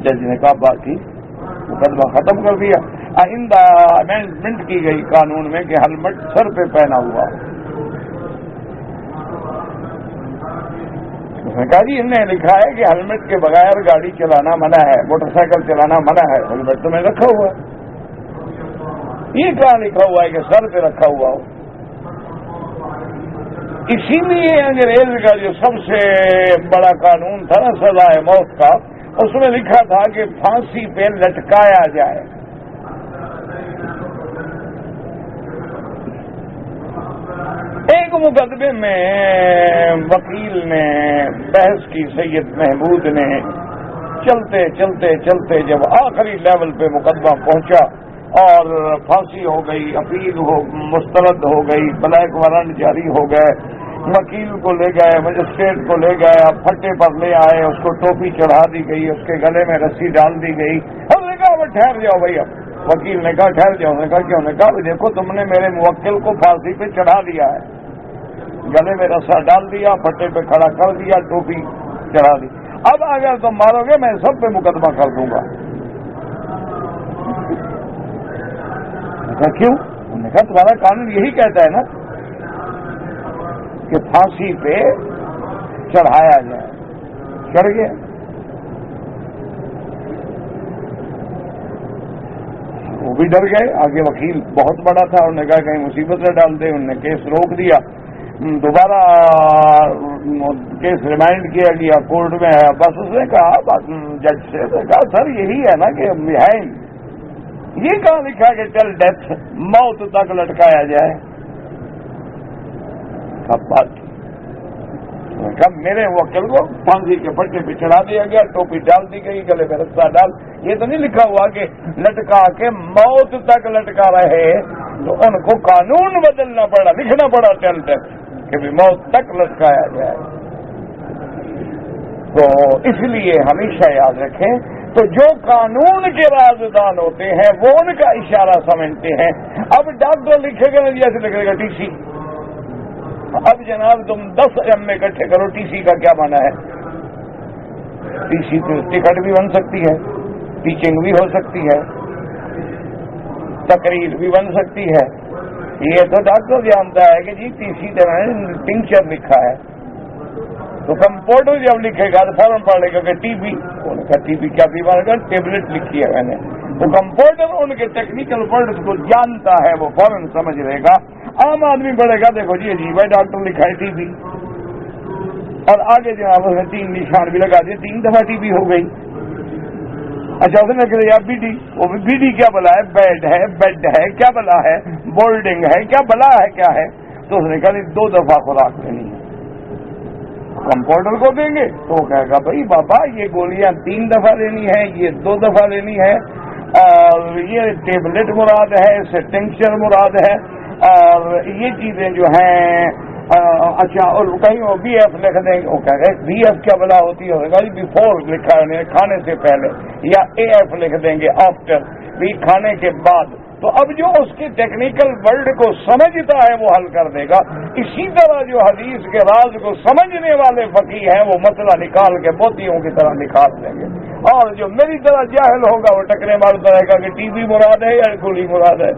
جج نے کہا باقی مقدمہ ختم کر دیا. آئندہ امینڈمنٹ کی گئی قانون میں کہ ہیلمٹ سر پہ پہنا ہوا. اس نے کہا جی انہوں نے لکھا ہے کہ ہیلمٹ کے بغیر گاڑی چلانا منع ہے، موٹر سائیکل چلانا منع ہے، ہیلمٹ تو میں رکھا ہوا ہے. یہ کہاں لکھا ہوا ہے کہ سر پہ رکھا ہوا ہو؟ اسی لیے انگریز کا جو سب سے بڑا قانون تھا نا سزائے موت کا، اس میں لکھا تھا کہ پھانسی پہ لٹکایا جائے. ایک مقدمے میں وکیل نے بحث کی، سید محمود نے، چلتے چلتے چلتے جب آخری لیول پہ مقدمہ پہنچا اور پھانسی ہو گئی، اپیل مسترد ہو گئی، بلیک وارنٹ جاری ہو گئے، وکیل کو لے گئے، مجسٹریٹ کو لے گئے، پھٹے پر لے آئے، اس کو ٹوپی چڑھا دی گئی، اس کے گلے میں رسی ڈال دی گئی. ہم نے کہا وہ ٹھہر جاؤ بھائی. اب وکیل نے کہا ٹھہر جاؤ. نے کہا کیوں؟ نے کہا دیکھو تم نے میرے موکل کو پھانسی پہ چڑھا دیا ہے، گلے میں رسا ڈال دیا، پھٹے پہ کھڑا کر دیا، ٹوپی چڑھا دی. اب اگر تم مارو گے میں سب پہ مقدمہ کر دوں گا. کیوں؟ انہوں نے کہا تمہارا قانون یہی کہتا ہے نا کہ پھانسی پہ چڑھایا جائے. چڑھ گیا. وہ بھی ڈر گئے. آگے وکیل بہت بڑا تھا، انہوں نے کہا کہیں مصیبت نہ ڈال دے. انہوں نے کیس روک دیا. دوبارہ کیس ریمائنڈ کیا گیا، کورٹ میں ہے. بس اس نے کہا جج سے کہا سر یہی ہے نا کہ یہ کہاں لکھا کہ ٹل ڈیتھ، موت تک لٹکایا جائے؟ سب بات میرے وکیل کو پھانسی کے پٹے پہ چڑھا دیا گیا، ٹوپی ڈال دی گئی، گلے میں رسا ڈال. یہ تو نہیں لکھا ہوا کہ لٹکا کے موت تک لٹکا رہے. تو ان کو قانون بدلنا پڑا، لکھنا پڑا ٹل ڈیتھ کہ بھی موت تک لٹکایا جائے. تو اس لیے ہمیشہ یاد رکھیں، تو جو قانون کے رازدان ہوتے ہیں وہ ان کا اشارہ سمجھتے ہیں. اب ڈاکٹر لکھے گا جیسے لکھے گا ٹی سی. اب جناب تم 10 ایم اکٹھے کرو، ٹی سی کا کیا معنی ہے؟ ٹی سی تو ٹکٹ بھی بن سکتی ہے، ٹیچنگ بھی ہو سکتی ہے، تقریر بھی بن سکتی ہے. یہ تو ڈاکٹر جانتا ہے کہ جی ٹی سی ٹنکچر لکھا ہے. تو کمپاؤنڈر جب لکھے گا تو فوراً پڑھے گا کہ ٹی بی. انہوں نے ٹی بی کیا بیمار ہے؟ ٹیبلٹ لکھی ہے میں نے. تو کمپاؤنڈر ان کے ٹیکنیکل ورڈز کو جانتا ہے، وہ فوراً سمجھ لے گا. عام آدمی پڑھے گا دیکھو جی عجیب ہے ڈاکٹر لکھا ہے ٹی بی، اور آگے جناب اس نے 3 نشان بھی لگا دیے، 3 دفعہ ٹی بی ہو گئی. اچھا اس نے کہا بی ڈی، وہ بی ڈی کیا بلا ہے؟ بیڈ ہے، بیڈ ہے، کیا بلا ہے؟ بولڈنگ ہے، کیا بلا ہے، کیا ہے؟ تو اس نے کہا 2 دفعہ خوراک لینی ہے. کمپاؤنڈر کو دیں گے تو وہ کہے گا بھائی بابا یہ گولیاں 3 دفعہ لینی ہے، یہ 2 دفعہ لینی ہے، اور یہ ٹیبلٹ مراد ہے، اس سے ٹنکچر مراد ہے، اور یہ چیزیں جو ہیں اچھا. اور کہیں وہ بی ایف لکھ دیں گے. وہ کہہ گئے بی ایف کیا بلا ہوتی ہے؟ بیفور لکھا ہے کھانے سے پہلے، یا اے ایف لکھ دیں گے آفٹر، بھی کھانے کے بعد. تو اب جو اس کی ٹیکنیکل ورڈ کو سمجھتا ہے وہ حل کر دے گا. اسی طرح جو حدیث کے راز کو سمجھنے والے فقیہ ہیں وہ مسئلہ نکال کے موتیوں کی طرح نکال دیں گے. اور جو میری طرح جاہل ہوگا وہ ٹکرے مارتا رہے گا کہ ٹی بی مراد ہے یا گولی مراد ہے.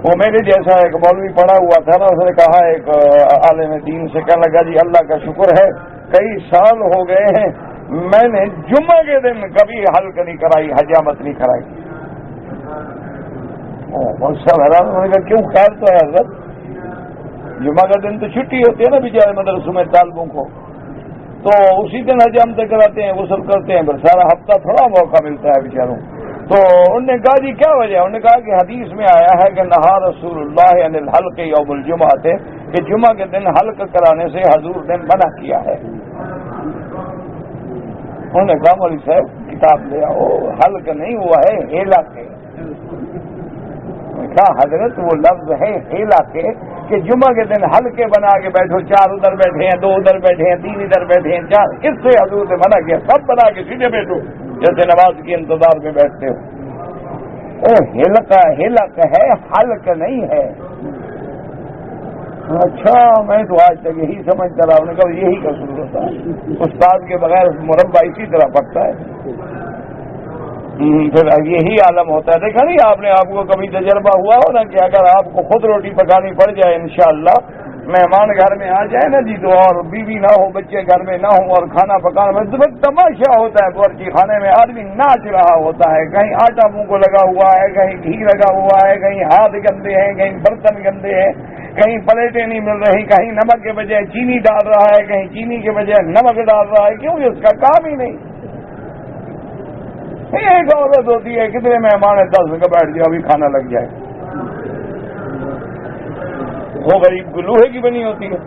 وہ میرے جیسا ایک مولوی پڑا ہوا تھا نا، اس نے کہا ایک عالم دین سے کہنے لگا جی اللہ کا شکر ہے کئی سال ہو گئے ہیں میں نے جمعہ کے دن کبھی حلق نہیں کرائی، حجامت نہیں کرائی. سب حیران ہونے کا کیوں؟ خیر تو ہے حضرت، جمعہ کا دن تو چھٹی ہوتی ہے نا بیچارے مدرسوں میں طالبوں کو، تو اسی دن حجامت کراتے ہیں، غسل کرتے ہیں، پھر سارا ہفتہ تھوڑا موقع ملتا ہے بیچاروں. تو انہوں نے کہا جی کیا وجہ؟ انہوں نے کہا کہ حدیث میں آیا ہے کہ نہا رسول اللہ عن الحلق یوم الجمعہ تھے، کہ جمعہ کے دن حلق کرانے سے حضور نے منع کیا ہے. انہوں نے کہا مولوی صاحب کتاب لے آؤ، حلق نہیں ہوا ہے ہیلا کے. کہا حضرت وہ لفظ ہے ہیلا کے کہ جمعہ کے دن حلقے بنا کے بیٹھو، 4 ادھر بیٹھے ہیں، 2 ادھر بیٹھے ہیں، 3 ادھر بیٹھے ہیں، 4. اس سے حضور نے منع کیا سب بنا کے سیدھے بیٹھو جیسے نماز کے انتظار میں بیٹھتے ہو. او ہلک ہے، حلق نہیں ہے. اچھا میں تو آج تک یہی سمجھتا رہا. نے کہا یہی قصور ہوتا ہے, استاد کے بغیر مربع اسی طرح پڑتا ہے. پھر یہی عالم ہوتا ہے. دیکھا نہیں آپ نے, آپ کو کبھی تجربہ ہوا ہو نا کہ اگر آپ کو خود روٹی پکانی پڑ جائے انشاءاللہ, مہمان گھر میں آ جائے نا جی, تو اور بیوی نہ ہو, بچے گھر میں نہ ہوں, اور کھانا پکانا میں بہت تماشا ہوتا ہے. باورچی خانے میں آدمی ناچ رہا ہوتا ہے, کہیں آٹا منہ کو لگا ہوا ہے, کہیں گھی لگا ہوا ہے, کہیں ہاتھ گندے ہیں, کہیں برتن گندے ہیں, کہیں پلیٹیں نہیں مل رہی, کہیں نمک کے بجائے چینی ڈال رہا ہے, کہیں چینی کے بجائے نمک ڈال رہا ہے. کیوں؟ اس کا کام ہی نہیں. ایک عورت ہوتی ہے, کتنے مہمان ہیں, 10 کا بیٹھ جائے, ابھی کھانا لگ جائے. وہ غریب کو لوہے کی بنی ہوتی ہے.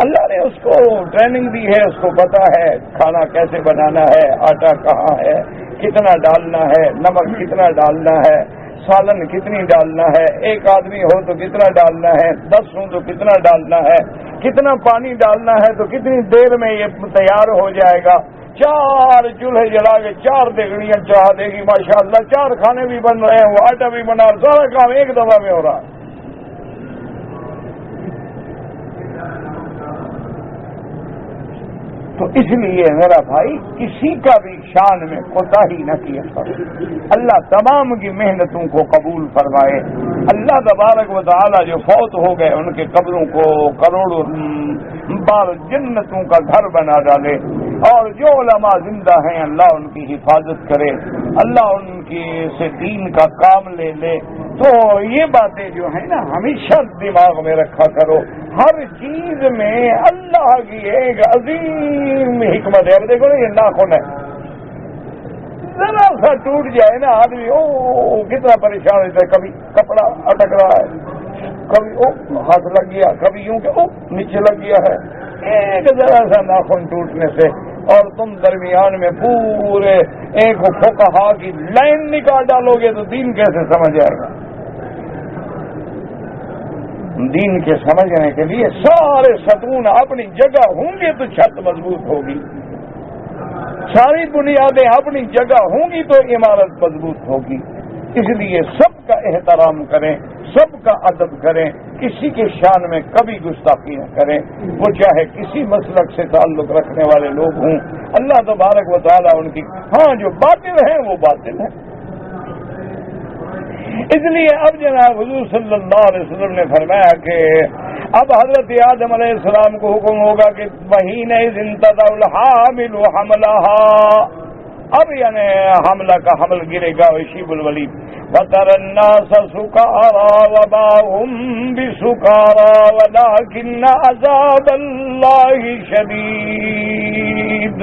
اللہ نے اس کو ٹریننگ دی ہے, اس کو پتا ہے کھانا کیسے بنانا ہے, آٹا کہاں ہے, کتنا ڈالنا ہے, نمک کتنا ڈالنا ہے, سالن کتنی ڈالنا ہے, ایک آدمی ہو تو کتنا ڈالنا ہے, 10 ہوں تو کتنا ڈالنا ہے, کتنا پانی ڈالنا ہے, تو کتنی دیر میں یہ تیار ہو جائے گا. 4 چولہے جلا کے 4 دیگڑیاں چڑھا دے گی ماشاءاللہ, 4 کھانے بھی بن رہے ہیں, وہ آٹا بھی بنا, سارا کام ایک دفعہ میں ہو رہا ہے. تو اس لیے میرا بھائی کسی کا بھی شان میں کوتاہی نہ کیا کرو. اللہ تمام کی محنتوں کو قبول فرمائے. اللہ تبارک و تعالی جو فوت ہو گئے ان کے قبروں کو کروڑوں بار جنتوں کا گھر بنا ڈالے, اور جو علماء زندہ ہیں اللہ ان کی حفاظت کرے, اللہ ان کی سے دین کا کام لے لے. تو یہ باتیں جو ہیں نا ہمیشہ دماغ میں رکھا کرو. ہر چیز میں اللہ کی ایک عظیم حکمت ہے. اب دیکھو نا یہ ناخن ہے, ذرا سا ٹوٹ جائے نا آدمی کتنا پریشان ہوتا ہے. کبھی کپڑا اٹک رہا ہے, کبھی ہاتھ لگ گیا, کبھی یوں کہ نیچے لگ گیا ہے. ایک ذرا سا ناخن ٹوٹنے سے اور تم درمیان میں پورے ایک فقہا کی لائن نکال ڈالو گے تو دین کیسے سمجھ آئے گا. دین کے سمجھنے کے لیے سارے ستون اپنی جگہ ہوں گے تو چھت مضبوط ہوگی, ساری بنیادیں اپنی جگہ ہوں گی تو عمارت مضبوط ہوگی. اس لیے سب کا احترام کریں, سب کا ادب کریں, کسی کے شان میں کبھی گستاخی نہ کریں, وہ چاہے کسی مسلک سے تعلق رکھنے والے لوگ ہوں. اللہ تبارک و تعالیٰ ان کی, ہاں جو باطل ہیں وہ باطل ہیں. اس لیے اب جناب حضور صلی اللہ علیہ وسلم نے فرمایا کہ اب حضرت آدم علیہ السلام کو حکم ہوگا کہ وحین اذ انتزع الحامل حملها, اب یعنی حملہ کا حمل گرے گا, وشیب الولید, وترى الناس سکارى وما هم بسکارى ولكن عذاب اللہ شدید.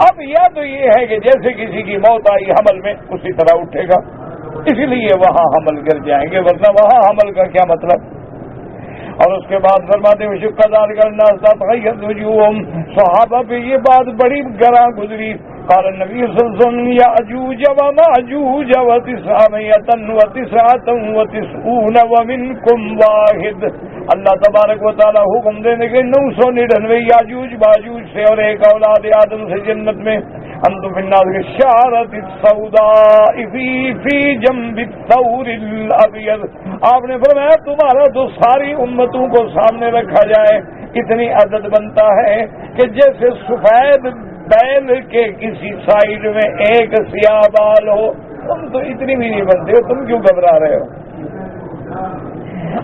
اب یا تو یہ ہے کہ جیسے کسی کی موت آئی حمل میں اسی طرح اٹھے گا, اس لیے وہاں حمل گر جائیں گے, ورنہ وہاں حمل کا کیا مطلب. اور اس کے بعد فرماتے ہوئے شکار کرنا تغیر وجوہہم, صحابہ پہ یہ بات بڑی گراں گزری. قال النبی صلی اللہ علیہ وسلم یأجوج ومأجوج وتسعة وتسعون ومنکم واحد. اللہ تبارک و تعالی حکم دینے کے 999 یاجوج باجوج سے اور ایک اولاد آدم سے جنت میں. انتم فی النار کالشعرۃ السوداء فی جنب الثور الابیض. آپ نے فرمایا تمہارا تو ساری امتوں کو سامنے رکھا جائے, اتنی عدد بنتا ہے کہ جیسے سفید بیل کے کسی سائڈ میں ایک سیاہ بال ہو. تم تو اتنی بھی نہیں بنتے ہو, تم کیوں گھبرا رہے ہو.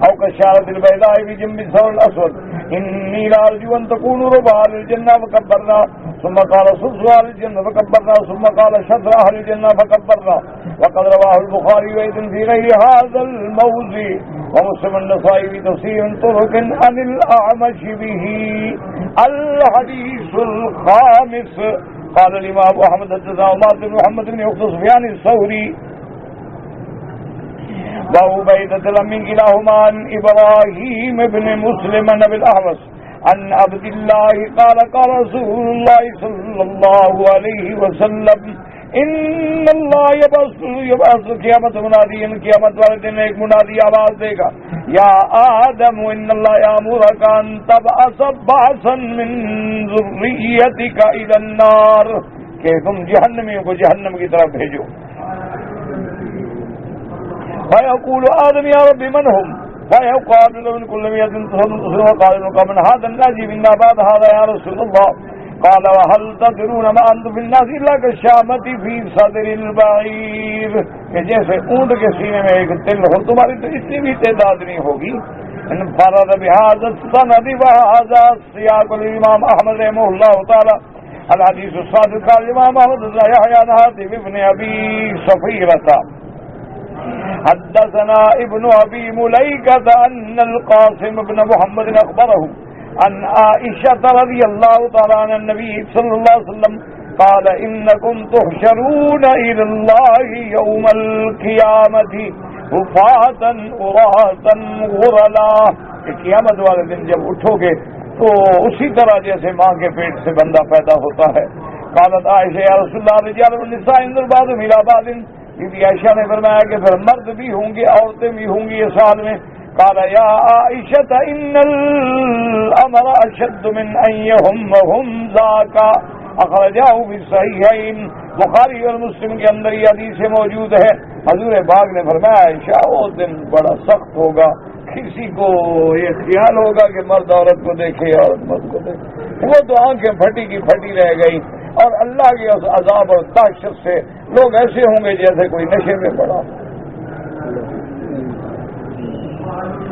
او کالشعرۃ البیضاء فی جنب الثور الاسود انی لارجو ان تکونوا ربع الجنہ فکبرنا ثم قال ثلث الجنہ فکبرنا ثم قال شطر الجنہ فکبرنا. وقد رواه البخاری وإذن في غير هذا الموضع ومسلم النسائی في تفسير طرق عن الأعمش به. الحديث الخامس قال الإمام أحمد حدثنا عمر بن محمد بن سفيان الثوري وعبيدة الأمين كلاهما عن إبراهيم بن مسلم عن أبي الأحوص عن عبد الله قال قال رسول الله صلى الله عليه وسلم ان اللہ یبعث قیامت منادی, قیامت والے دن ایک منادی آواز دے گا, یا آدم ان اللہ یامرک ان تبعث بعثا من ذریتک الی النار, کہ تم جہنمیوں کو جہنم کی طرف بھیجو. فیقول آدم یا رب من ہم, فيقال له من كل 100 تصل وقال من هذا الناجي منا بعد هذا يا رسول الله قال وهل تدرون ما أنتم في الناس إلا كالشامة في صدر البعير کہ جیسے اونٹ کے سینے میں ایک تل ہو تمہاری تو اتنی بھی تعداد نہیں ہوگی. انفرد بهذا السند وهذا السياق الإمام أحمد رحمه الله تعالى. الحديث الصادق قال الإمام أحمد بن يحيى بن حاتم بن أبي صفيرة حدثنا ابن أبي مليكة أن القاسم بن محمد أخبره عن عائشة رضي الله تعالى عن النبي صلى الله عليه وسلم قال إنكم تحشرون إلى الله يوم القيامة حفاة عراة غرلا. قیامت والے دن جب اٹھو گے تو اسی طرح جیسے ماں کے پیٹ سے بندہ پیدا ہوتا ہے. قالت عائشہ یا رسول اللہ رجال النساء عند بعض الى بعض. بی بی عائشہ نے فرمایا کہ پھر مرد بھی ہوں گے عورتیں بھی ہوں گی اس حال میں. قال یا عائشہ ان الامر اشد من ان يهمهم ذاك اخرجاه في الصحيحين. بخاری اور مسلم کے اندر یہ حدیث موجود ہے. حضور پاک نے فرمایا عائشہ وہ دن بڑا سخت ہوگا, کسی کو یہ خیال ہوگا کہ مرد عورت کو دیکھے عورت مرد کو دیکھے, وہ تو آنکھیں پھٹی کی پھٹی رہ گئی. اور اللہ کے اس عذاب اور دہشت سے لوگ ایسے ہوں گے جیسے کوئی نشے میں پڑا.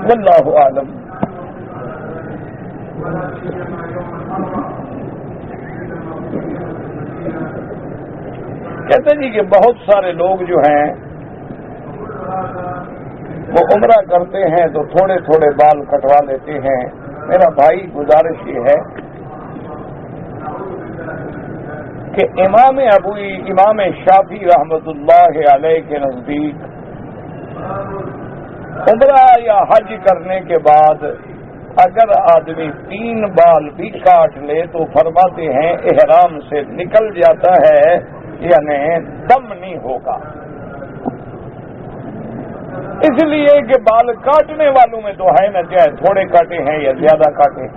واللہ عالم. کہتے ہیں جی کہ بہت سارے لوگ جو ہیں وہ عمرہ کرتے ہیں تو تھوڑے تھوڑے بال کٹوا لیتے ہیں. میرا بھائی گزارش یہ ہے کہ امام شافعی رحمت اللہ علیہ کے نزدیک عمرہ یا حج کرنے کے بعد اگر آدمی 3 بال بھی کاٹ لے تو فرماتے ہیں احرام سے نکل جاتا ہے, یعنی دم نہیں ہوگا. اس لیے کہ بال کاٹنے والوں میں تو ہے نہ, چاہے تھوڑے کاٹے ہیں یا زیادہ کاٹے.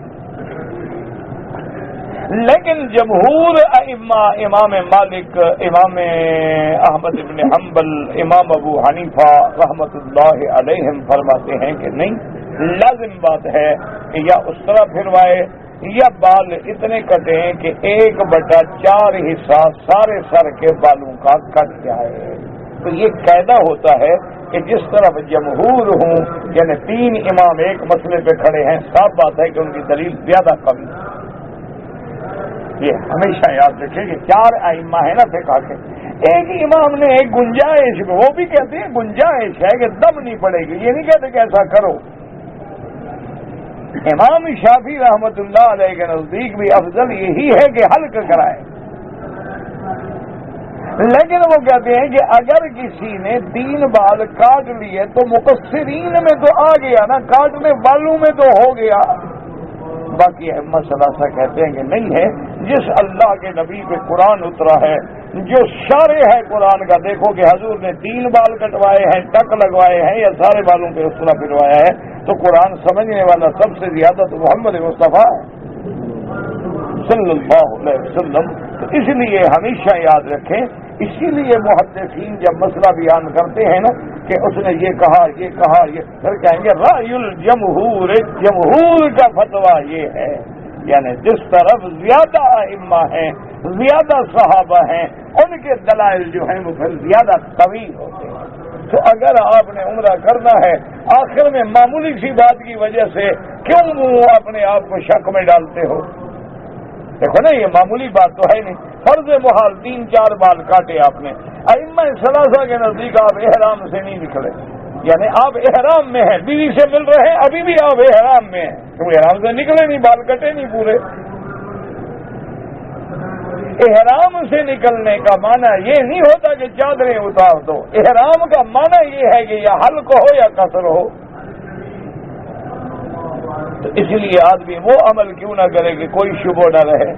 لیکن جمہور ائمہ, امام مالک, امام احمد بن حنبل, امام ابو حنیفہ رحمت اللہ علیہم فرماتے ہیں کہ نہیں, لازم بات ہے کہ یا اس طرح پھروائے یا بال اتنے کٹیں کہ 1/4 حصہ سارے سر کے بالوں کا کٹ جائے. تو یہ قاعدہ ہوتا ہے کہ جس طرف جمہور ہوں, یعنی 3 امام ایک مسئلے پہ کھڑے ہیں, صاف بات ہے کہ ان کی دلیل زیادہ قوی ہے. یہ ہمیشہ یاد رکھیں کہ 4 ائمہ ہیں نا فقہ کے, ایک امام نے ایک گنجائش, وہ بھی کہتے ہیں گنجائش ہے کہ دم نہیں پڑے گی, یہ نہیں کہتے کہ ایسا کرو. امام شافعی رحمت اللہ علیہ کے نزدیک بھی افضل یہی ہے کہ حلق کرائے. لیکن وہ کہتے ہیں کہ اگر کسی نے 3 بال کاٹ لیے تو مقصرین میں تو آ گیا نا, کاٹنے والوں میں تو ہو گیا. باقی احمد ثلاثہ کہتے ہیں کہ نہیں ہے. جس اللہ کے نبی پہ قرآن اترا ہے, جو شارع ہے قرآن کا, دیکھو کہ حضور نے 3 بال کٹوائے ہیں, ٹک لگوائے ہیں یا سارے بالوں پہ اس طرح پھروایا ہے, تو قرآن سمجھنے والا سب سے زیادہ تو محمد مصطفیٰ صلی اللہ علیہ وسلم. تو اس لیے ہمیشہ یاد رکھیں, اسی لیے محدثین جب مسئلہ بیان کرتے ہیں نا کہ اس نے یہ کہا یہ پھر کہیں گے رائے الجمہور, جمہور کا فتویٰ یہ ہے, یعنی جس طرف زیادہ ائمہ ہیں, زیادہ صحابہ ہیں, ان کے دلائل جو ہیں وہ پھر زیادہ قوی ہوتے ہیں. تو اگر آپ نے عمرہ کرنا ہے, آخر میں معمولی سی بات کی وجہ سے کیوں اپنے آپ کو شک میں ڈالتے ہو؟ دیکھو نا, یہ معمولی بات تو ہے نہیں. فرض محال 3-4 بال کاٹے آپ نے, ائمہ ثلاثہ کے نزدیک آپ احرام سے نہیں نکلے, یعنی آپ احرام میں ہیں, بیوی سے مل رہے ہیں, ابھی بھی آپ احرام میں ہیں, کیونکہ احرام سے نکلے نہیں, بال کٹے نہیں پورے. احرام سے نکلنے کا معنی یہ نہیں ہوتا کہ چادریں اتار دو. احرام کا معنی یہ ہے کہ یا حلق ہو یا قصر ہو. تو اس لیے آدمی وہ عمل کیوں نہ کرے کہ کوئی شبہ نہ رہے.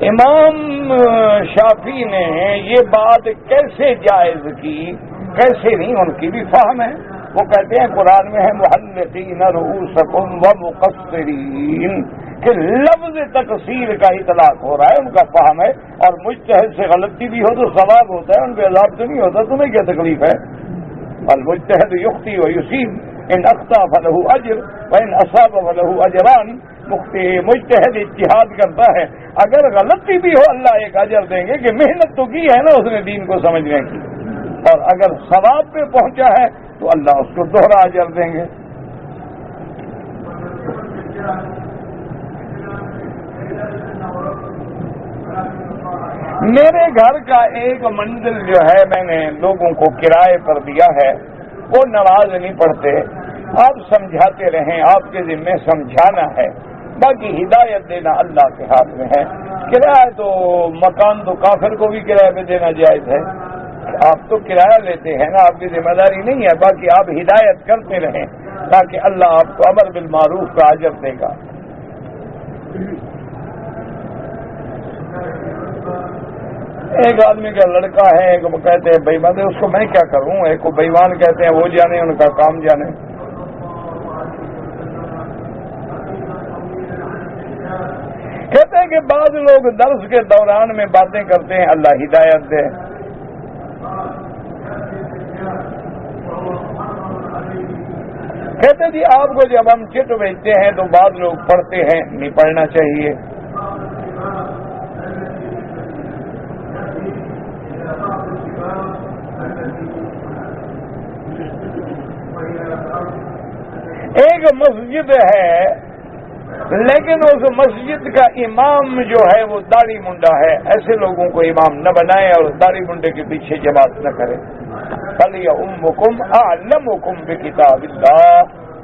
امام شافعی نے یہ بات کیسے جائز کی, کیسے نہیں, ان کی بھی فہم ہے. وہ کہتے ہیں قرآن میں ہے محلقین رؤوسکم ومقصرین، کہ لفظ تقصیر کا اطلاق ہو رہا ہے، ان کا فہم ہے، اور مجتہد سے غلطی بھی ہو تو ثواب ہوتا ہے، ان پہ عذاب تو نہیں ہوتا، تمہیں کیا تکلیف ہے؟ المجتہد یخطی و یصیب، ان اخطا فلہ اجر وان اصاب فلہ اجران۔ مجتہد اجتہاد کرتا ہے، اگر غلطی بھی ہو اللہ ایک اجر دیں گے کہ محنت تو کی ہے نا اس نے دین کو سمجھنے کی، اور اگر ثواب پہ پہنچا ہے تو اللہ اس کو دوہرا اجر دیں گے۔ میرے گھر کا ایک منزل جو ہے میں نے لوگوں کو کرائے پر دیا ہے، وہ نماز نہیں پڑھتے، آپ سمجھاتے رہیں، آپ کے ذمہ سمجھانا ہے، باقی ہدایت دینا اللہ کے ہاتھ میں ہے۔ کرایہ تو مکان تو کافر کو بھی کرایہ پہ دینا جائز ہے، آپ تو کرایہ لیتے ہیں نا، آپ کی ذمہ داری نہیں ہے، باقی آپ ہدایت کرتے رہیں تاکہ اللہ آپ کو امر بالمعروف کا اجر دے گا۔ ایک آدمی کا لڑکا ہے، ایک وہ کہتے ہیں بےمان، اس کو میں کیا کروں، ایک کو بےمان کہتے ہیں، وہ جانے ان کا کام جانے۔ کہتے ہیں کہ بعض لوگ درس کے دوران میں باتیں کرتے ہیں، اللہ ہدایت دے۔ کہتے جی آپ کو جب ہم چٹ بھیجتے ہیں تو بعض لوگ پڑھتے ہیں، نہیں پڑھنا چاہیے۔ ایک مسجد ہے لیکن اس مسجد کا امام جو ہے وہ داڑھی منڈا ہے، ایسے لوگوں کو امام نہ بنائے اور داڑھی منڈے کے پیچھے جماعت نہ کرے۔ فَلْيَؤُمُّكُمْ أَعْلَمُكُمْ بِكِتَابِ اللَّهِ،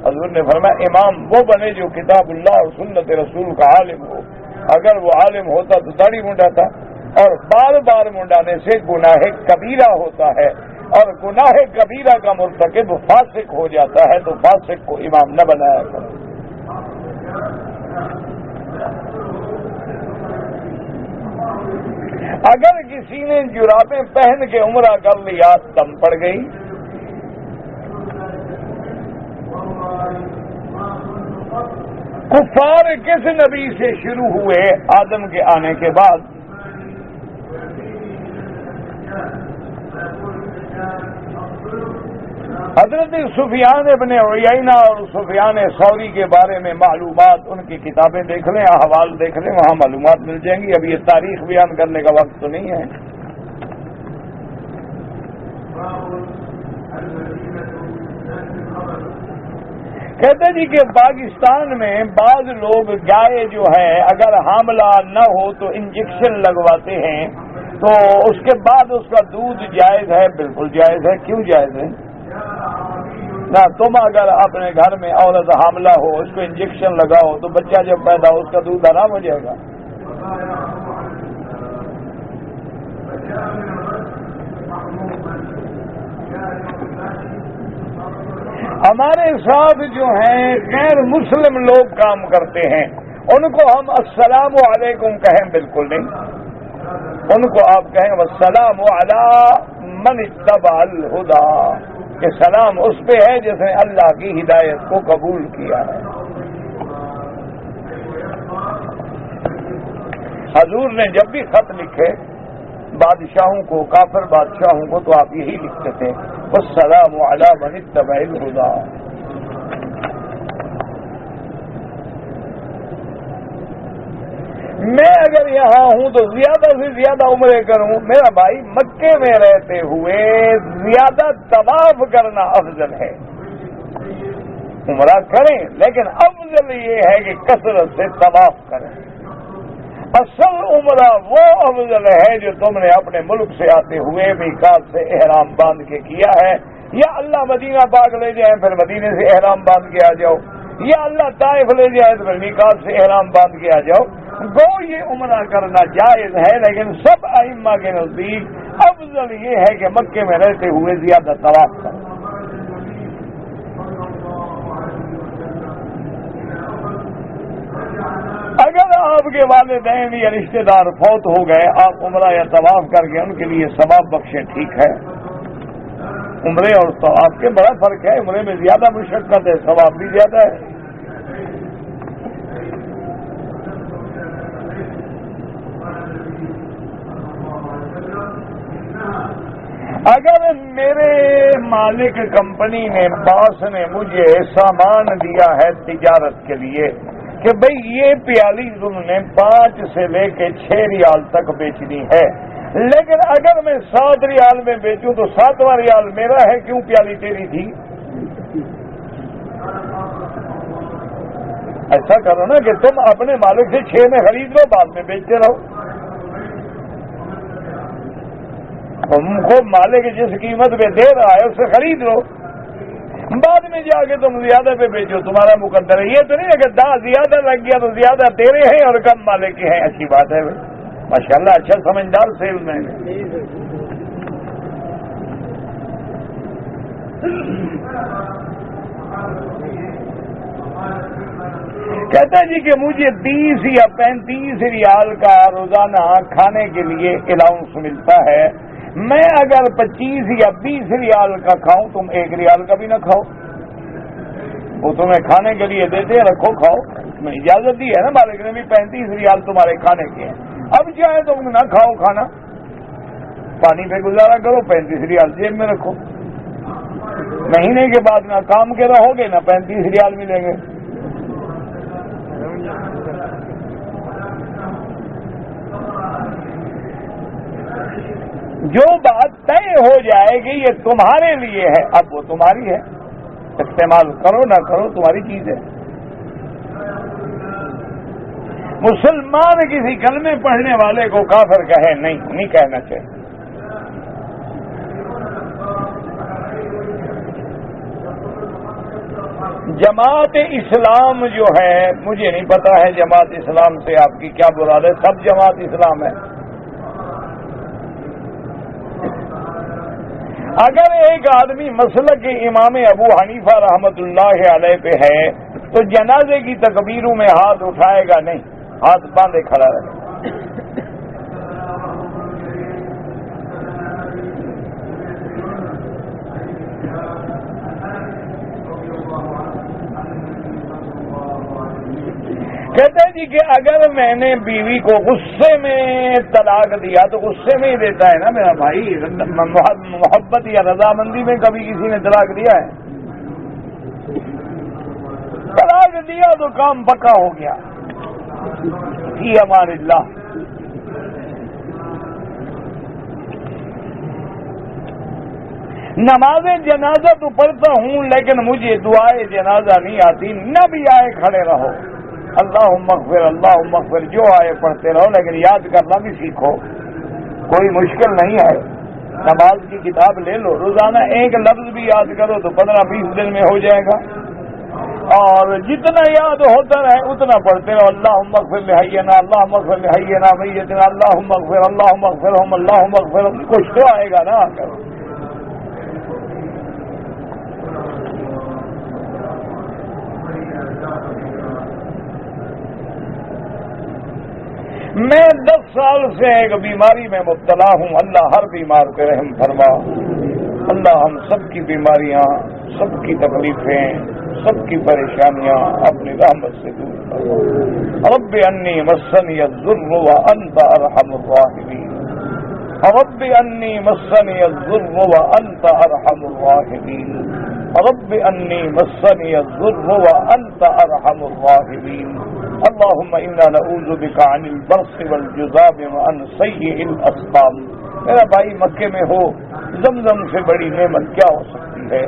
حضور نے فرمایا امام وہ بنے جو کتاب اللہ اور سنت رسول کا عالم ہو۔ اگر وہ عالم ہوتا تو داڑھی منڈا تھا، اور بار بار منڈانے سے گناہ کبیرہ ہوتا ہے، اور گناہ کبیرہ کا مرتکب فاسق ہو جاتا ہے، تو فاسق کو امام نہ بنایا کرے۔ اگر کسی نے جرابیں پہن کے عمرہ کر لیا، دم پڑ گئی۔ کفار کس نبی سے شروع ہوئے آدم کے آنے کے بعد؟ حضرت سفیان ابن عیینہ اور سفیان ثوری کے بارے میں معلومات، ان کی کتابیں دیکھ لیں، احوال دیکھ لیں، وہاں معلومات مل جائیں گی۔ اب یہ تاریخ بیان کرنے کا وقت تو نہیں ہے۔ کہتے جی کہ پاکستان میں بعض لوگ گائے جو ہے اگر حاملہ نہ ہو تو انجیکشن لگواتے ہیں، تو اس کے بعد اس کا دودھ جائز ہے؟ بالکل جائز ہے۔ کیوں جائز ہے؟ نہ تم اگر اپنے گھر میں عورت حاملہ ہو، اس کو انجیکشن لگاؤ تو بچہ جب پیدا ہو اس کا دودھ حرام ہو جائے گا۔ ہمارے ساتھ جو ہیں غیر مسلم لوگ کام کرتے ہیں، ان کو ہم السلام علیکم کہیں؟ بالکل نہیں، ان کو آپ کہیں والسلام علی من اتبع الہدی، کہ سلام اس پہ ہے جس نے اللہ کی ہدایت کو قبول کیا ہے۔ حضور نے جب بھی خط لکھے بادشاہوں کو، کافر بادشاہوں کو، تو آپ یہی لکھتے تھے والسلام علی من اتبع الہدی۔ میں اگر یہاں ہوں تو زیادہ سے زیادہ عمرے کروں، میرا بھائی مکے میں رہتے ہوئے زیادہ طواف کرنا افضل ہے۔ عمرہ کریں لیکن افضل یہ ہے کہ کثرت سے طواف کریں۔ اصل عمرہ وہ افضل ہے جو تم نے اپنے ملک سے آتے ہوئے میقات سے احرام باندھ کے کیا ہے، یا اللہ مدینہ پاک لے جائیں پھر مدینے سے احرام باندھ کے آ جاؤ، یا اللہ طائف لے جائیں تو پھر میقات سے احرام باندھ کے آ جاؤ۔ گو یہ عمرہ کرنا جائز ہے، لیکن سب ائمہ کے نزدیک افضل یہ ہے کہ مکے میں رہتے ہوئے زیادہ طواف کریں۔ اگر آپ کے والدین یا رشتہ دار فوت ہو گئے، آپ عمرہ یا طواف کر کے ان کے لیے ثواب بخشیں، ٹھیک ہے۔ عمرے اور ثواب کے بڑا فرق ہے. عمرے میں زیادہ مشقت ہے، ثواب بھی زیادہ ہے. اگر میرے مالک کمپنی نے، باس نے مجھے سامان دیا ہے تجارت کے لیے کہ بھئی یہ پیالی تم نے 5 سے لے کے 6 ریال تک بیچنی ہے، لیکن اگر میں 7 ریال میں بیچوں تو 7واں ریال میرا ہے، کیوں پیالی تیری تھی؟ ایسا کرو نا کہ تم اپنے مالک سے 6 میں خرید لو، بعد میں بیچتے رہو. تم کو مالک جس قیمت پہ دے رہا ہے اس سے خرید لو، بعد میں جا کے تم زیادہ پہ بیچو، تمہارا مقدر ہے. یہ تو نہیں ہے کہ زیادہ لگ گیا تو زیادہ تیرے ہیں اور کم مالک کے ہیں. اچھی بات ہے ماشاءاللہ، اچھا سمجھدار سیل مین ہے. کہتا جی کہ مجھے 20 یا 35 ریال کا روزانہ کھانے کے لیے الاؤنس ملتا ہے، میں اگر 25 یا 20 ریال کا کھاؤں، تم 1 ریال کا بھی نہ کھاؤ. وہ تمہیں کھانے کے لیے دیتے ہیں، رکھو کھاؤ. میں اجازت دی ہے نا مالک نے بھی، 35 ریال تمہارے کھانے کے ہیں. اب چاہے تم نہ کھاؤ کھانا، پانی پہ گزارا کرو، 35 ریال جیب میں رکھو. مہینے کے بعد نہ کام کے رہو گے نہ 35 ریال ملیں گے. جو بات طے ہو جائے گی یہ تمہارے لیے ہے، اب وہ تمہاری ہے، استعمال کرو نہ کرو تمہاری چیز ہے. مسلمان کسی کلمے پڑھنے والے کو کافر کہے نہیں کہنا چاہیے. جماعت اسلام جو ہے، مجھے نہیں پتا ہے جماعت اسلام سے آپ کی کیا مراد ہے. سب جماعت اسلام ہے. اگر ایک آدمی مسلک امام ابو حنیفہ رحمت اللہ علیہ پہ ہے تو جنازے کی تکبیروں میں ہاتھ اٹھائے گا نہیں، ہاتھ باندھے کھڑا رہے. کہتے ہیں جی کہ اگر میں نے بیوی کو غصے میں طلاق دیا تو غصے میں ہی دیتا ہے نا میرا بھائی. محبت یا رضامندی میں کبھی کسی نے طلاق دیا ہے؟ طلاق دیا تو کام پکا ہو گیا. فی امان اللہ. نماز جنازہ تو پڑھتا ہوں لیکن مجھے دعائے جنازہ نہیں آتی. نہ بھی آئے کھڑے رہو، اللہم اغفر اللہم اغفر جو آئے پڑھتے رہو، لیکن یاد کرنا بھی سیکھو. کوئی مشکل نہیں ہے. نماز کی کتاب لے لو، روزانہ ایک لفظ بھی یاد کرو تو 15-20 دن میں ہو جائے گا. اور جتنا یاد ہوتا رہے اتنا پڑھتے رہو. اللہم اغفر لحینا، اللہم اغفر لحینا میتنا، اللہم اغفرہم اللہم اغفرہم. کچھ تو آئے گا نا. میں 10 سال سے ایک بیماری میں مبتلا ہوں. اللہ ہر بیمار پہ رحم فرما. اللہ ہم سب کی بیماریاں، سب کی تکلیفیں، سب کی پریشانیاں اپنی رحمت سے دور فرما. رب انی مسنی الضر وانت ارحم الراحمین. رب انی مسنی الضر وانت ارحم الراحمین. رب انی مسنی الضر وانت ارحم الراحمین. اللهم انا نعوذ بك عن البرص والجذام وعن سيء الاسقام. میرا بھائی مکے میں ہو، زمزم سے بڑی نعمت کیا ہو سکتی ہے؟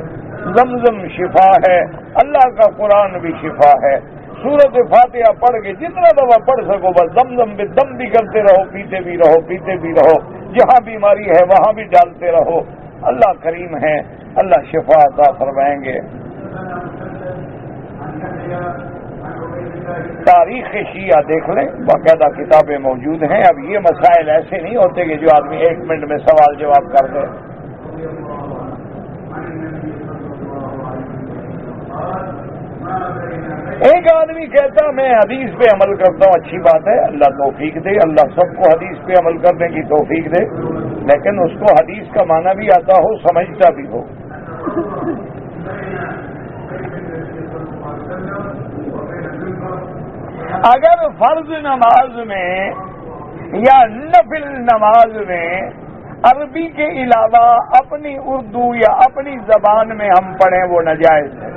زمزم شفا ہے، اللہ کا قرآن بھی شفا ہے. سورۃ فاتحہ پڑھ کے جتنا دفعہ پڑھ سکو بس زمزم میں دم بھی کرتے رہو، پیتے بھی رہو، پیتے بھی رہو. جہاں بیماری ہے وہاں بھی ڈالتے رہو. اللہ کریم ہے، اللہ شفا عطا فرمائیں گے. تاریخ شیعہ دیکھ لیں، باقاعدہ کتابیں موجود ہیں. اب یہ مسائل ایسے نہیں ہوتے کہ جو آدمی 1 منٹ میں سوال جواب کر دے. ایک آدمی کہتا میں حدیث پہ عمل کرتا ہوں، اچھی بات ہے، اللہ توفیق دے، اللہ سب کو حدیث پہ عمل کرنے کی توفیق دے، لیکن اس کو حدیث کا معنی بھی آتا ہو، سمجھتا بھی ہو. اگر فرض نماز میں یا نفل نماز میں عربی کے علاوہ اپنی اردو یا اپنی زبان میں ہم پڑھیں وہ ناجائز ہے.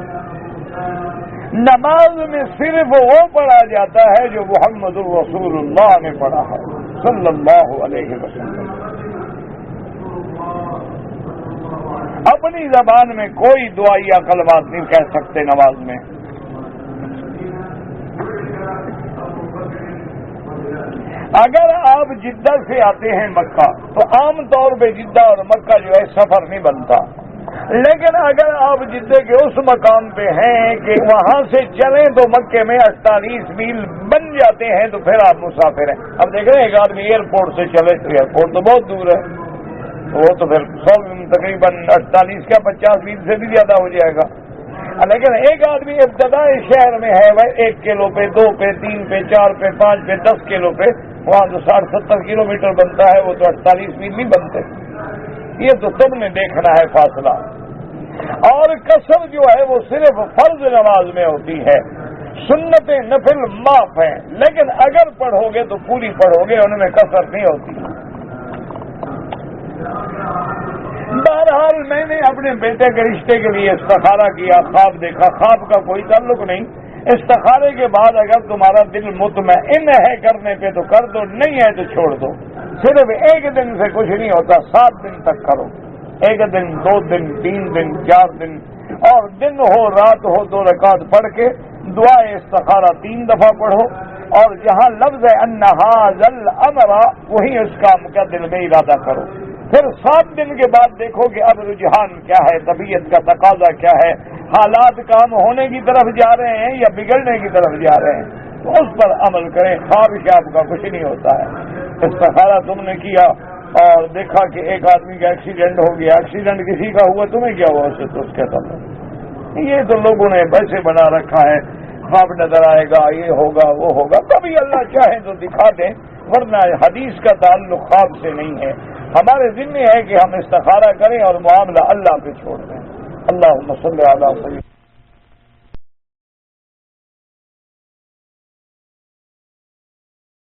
نماز میں صرف وہ پڑھا جاتا ہے جو محمد الرسول اللہ نے پڑھا ہے صلی اللہ علیہ وسلم. اپنی زبان میں کوئی دعائیا کلمات نہیں کہہ سکتے نماز میں. اگر آپ جدہ سے آتے ہیں مکہ تو عام طور پہ جدہ اور مکہ جو ہے سفر نہیں بنتا، لیکن اگر آپ جدہ کے اس مقام پہ ہیں کہ وہاں سے چلیں تو مکے میں 48 میل بن جاتے ہیں تو پھر آپ مسافر ہیں. اب دیکھ رہے ہیں ایک آدمی ایئرپورٹ سے چلے تو ایئرپورٹ تو بہت دور ہے، وہ تو پھر تقریباً 48 کا 50 میل سے بھی زیادہ ہو جائے گا. لیکن ایک آدمی ابتدائی شہر میں ہے وہ 1 کلو پہ 2 پہ 3 پہ 4 پہ 5 پہ 10 کلو پہ، وہاں تو 60-70 کلو میٹر بنتا ہے، وہ تو 48 میل نہیں بنتے. یہ تو تم نے دیکھنا ہے فاصلہ. اور قصر جو ہے وہ صرف فرض نماز میں ہوتی ہے، سنت نفل معاف ہیں، لیکن اگر پڑھو گے تو پوری پڑھو گے، ان میں قصر نہیں ہوتی. بہرحال میں نے اپنے بیٹے کے رشتے کے لیے استخارہ کیا، خواب دیکھا، خواب کا کوئی تعلق نہیں. استخارے کے بعد اگر تمہارا دل مطمئن ہے کرنے پہ تو کر دو، نہیں ہے تو چھوڑ دو. صرف ایک دن سے کچھ نہیں ہوتا، 7 دن تک کرو. 1 دن 2 دن 3 دن 4 دن، اور دن ہو رات ہو 2 رکعت پڑھ کے دعائے استخارہ 3 دفعہ پڑھو، اور جہاں لفظ ہے انہاذ الامر وہی اس کام کا دل میں ارادہ کرو. پھر 7 دن کے بعد دیکھو کہ اب رجحان کیا ہے، طبیعت کا تقاضا کیا ہے، حالات کام ہونے کی طرف جا رہے ہیں یا بگڑنے کی طرف جا رہے ہیں، تو اس پر عمل کریں. خواہش آپ کا کچھ نہیں ہوتا ہے. استخارہ تم نے کیا اور دیکھا کہ ایک آدمی کا ایکسیڈنٹ ہو گیا، ایکسیڈنٹ کسی کا ہوا، تمہیں کیا ہوا اسے تو اس کے ساتھ. یہ تو لوگوں نے ویسے بنا رکھا ہے، خواب نظر آئے گا، یہ ہوگا وہ ہوگا، کبھی اللہ چاہے تو دکھا دیں، ورنہ حدیث کا تعلق خواب سے نہیں ہے. ہمارے ذمہ ہے کہ ہم استخارہ کریں اور معاملہ اللہ پہ چھوڑ دیں. اللہم صلی علی سیدنا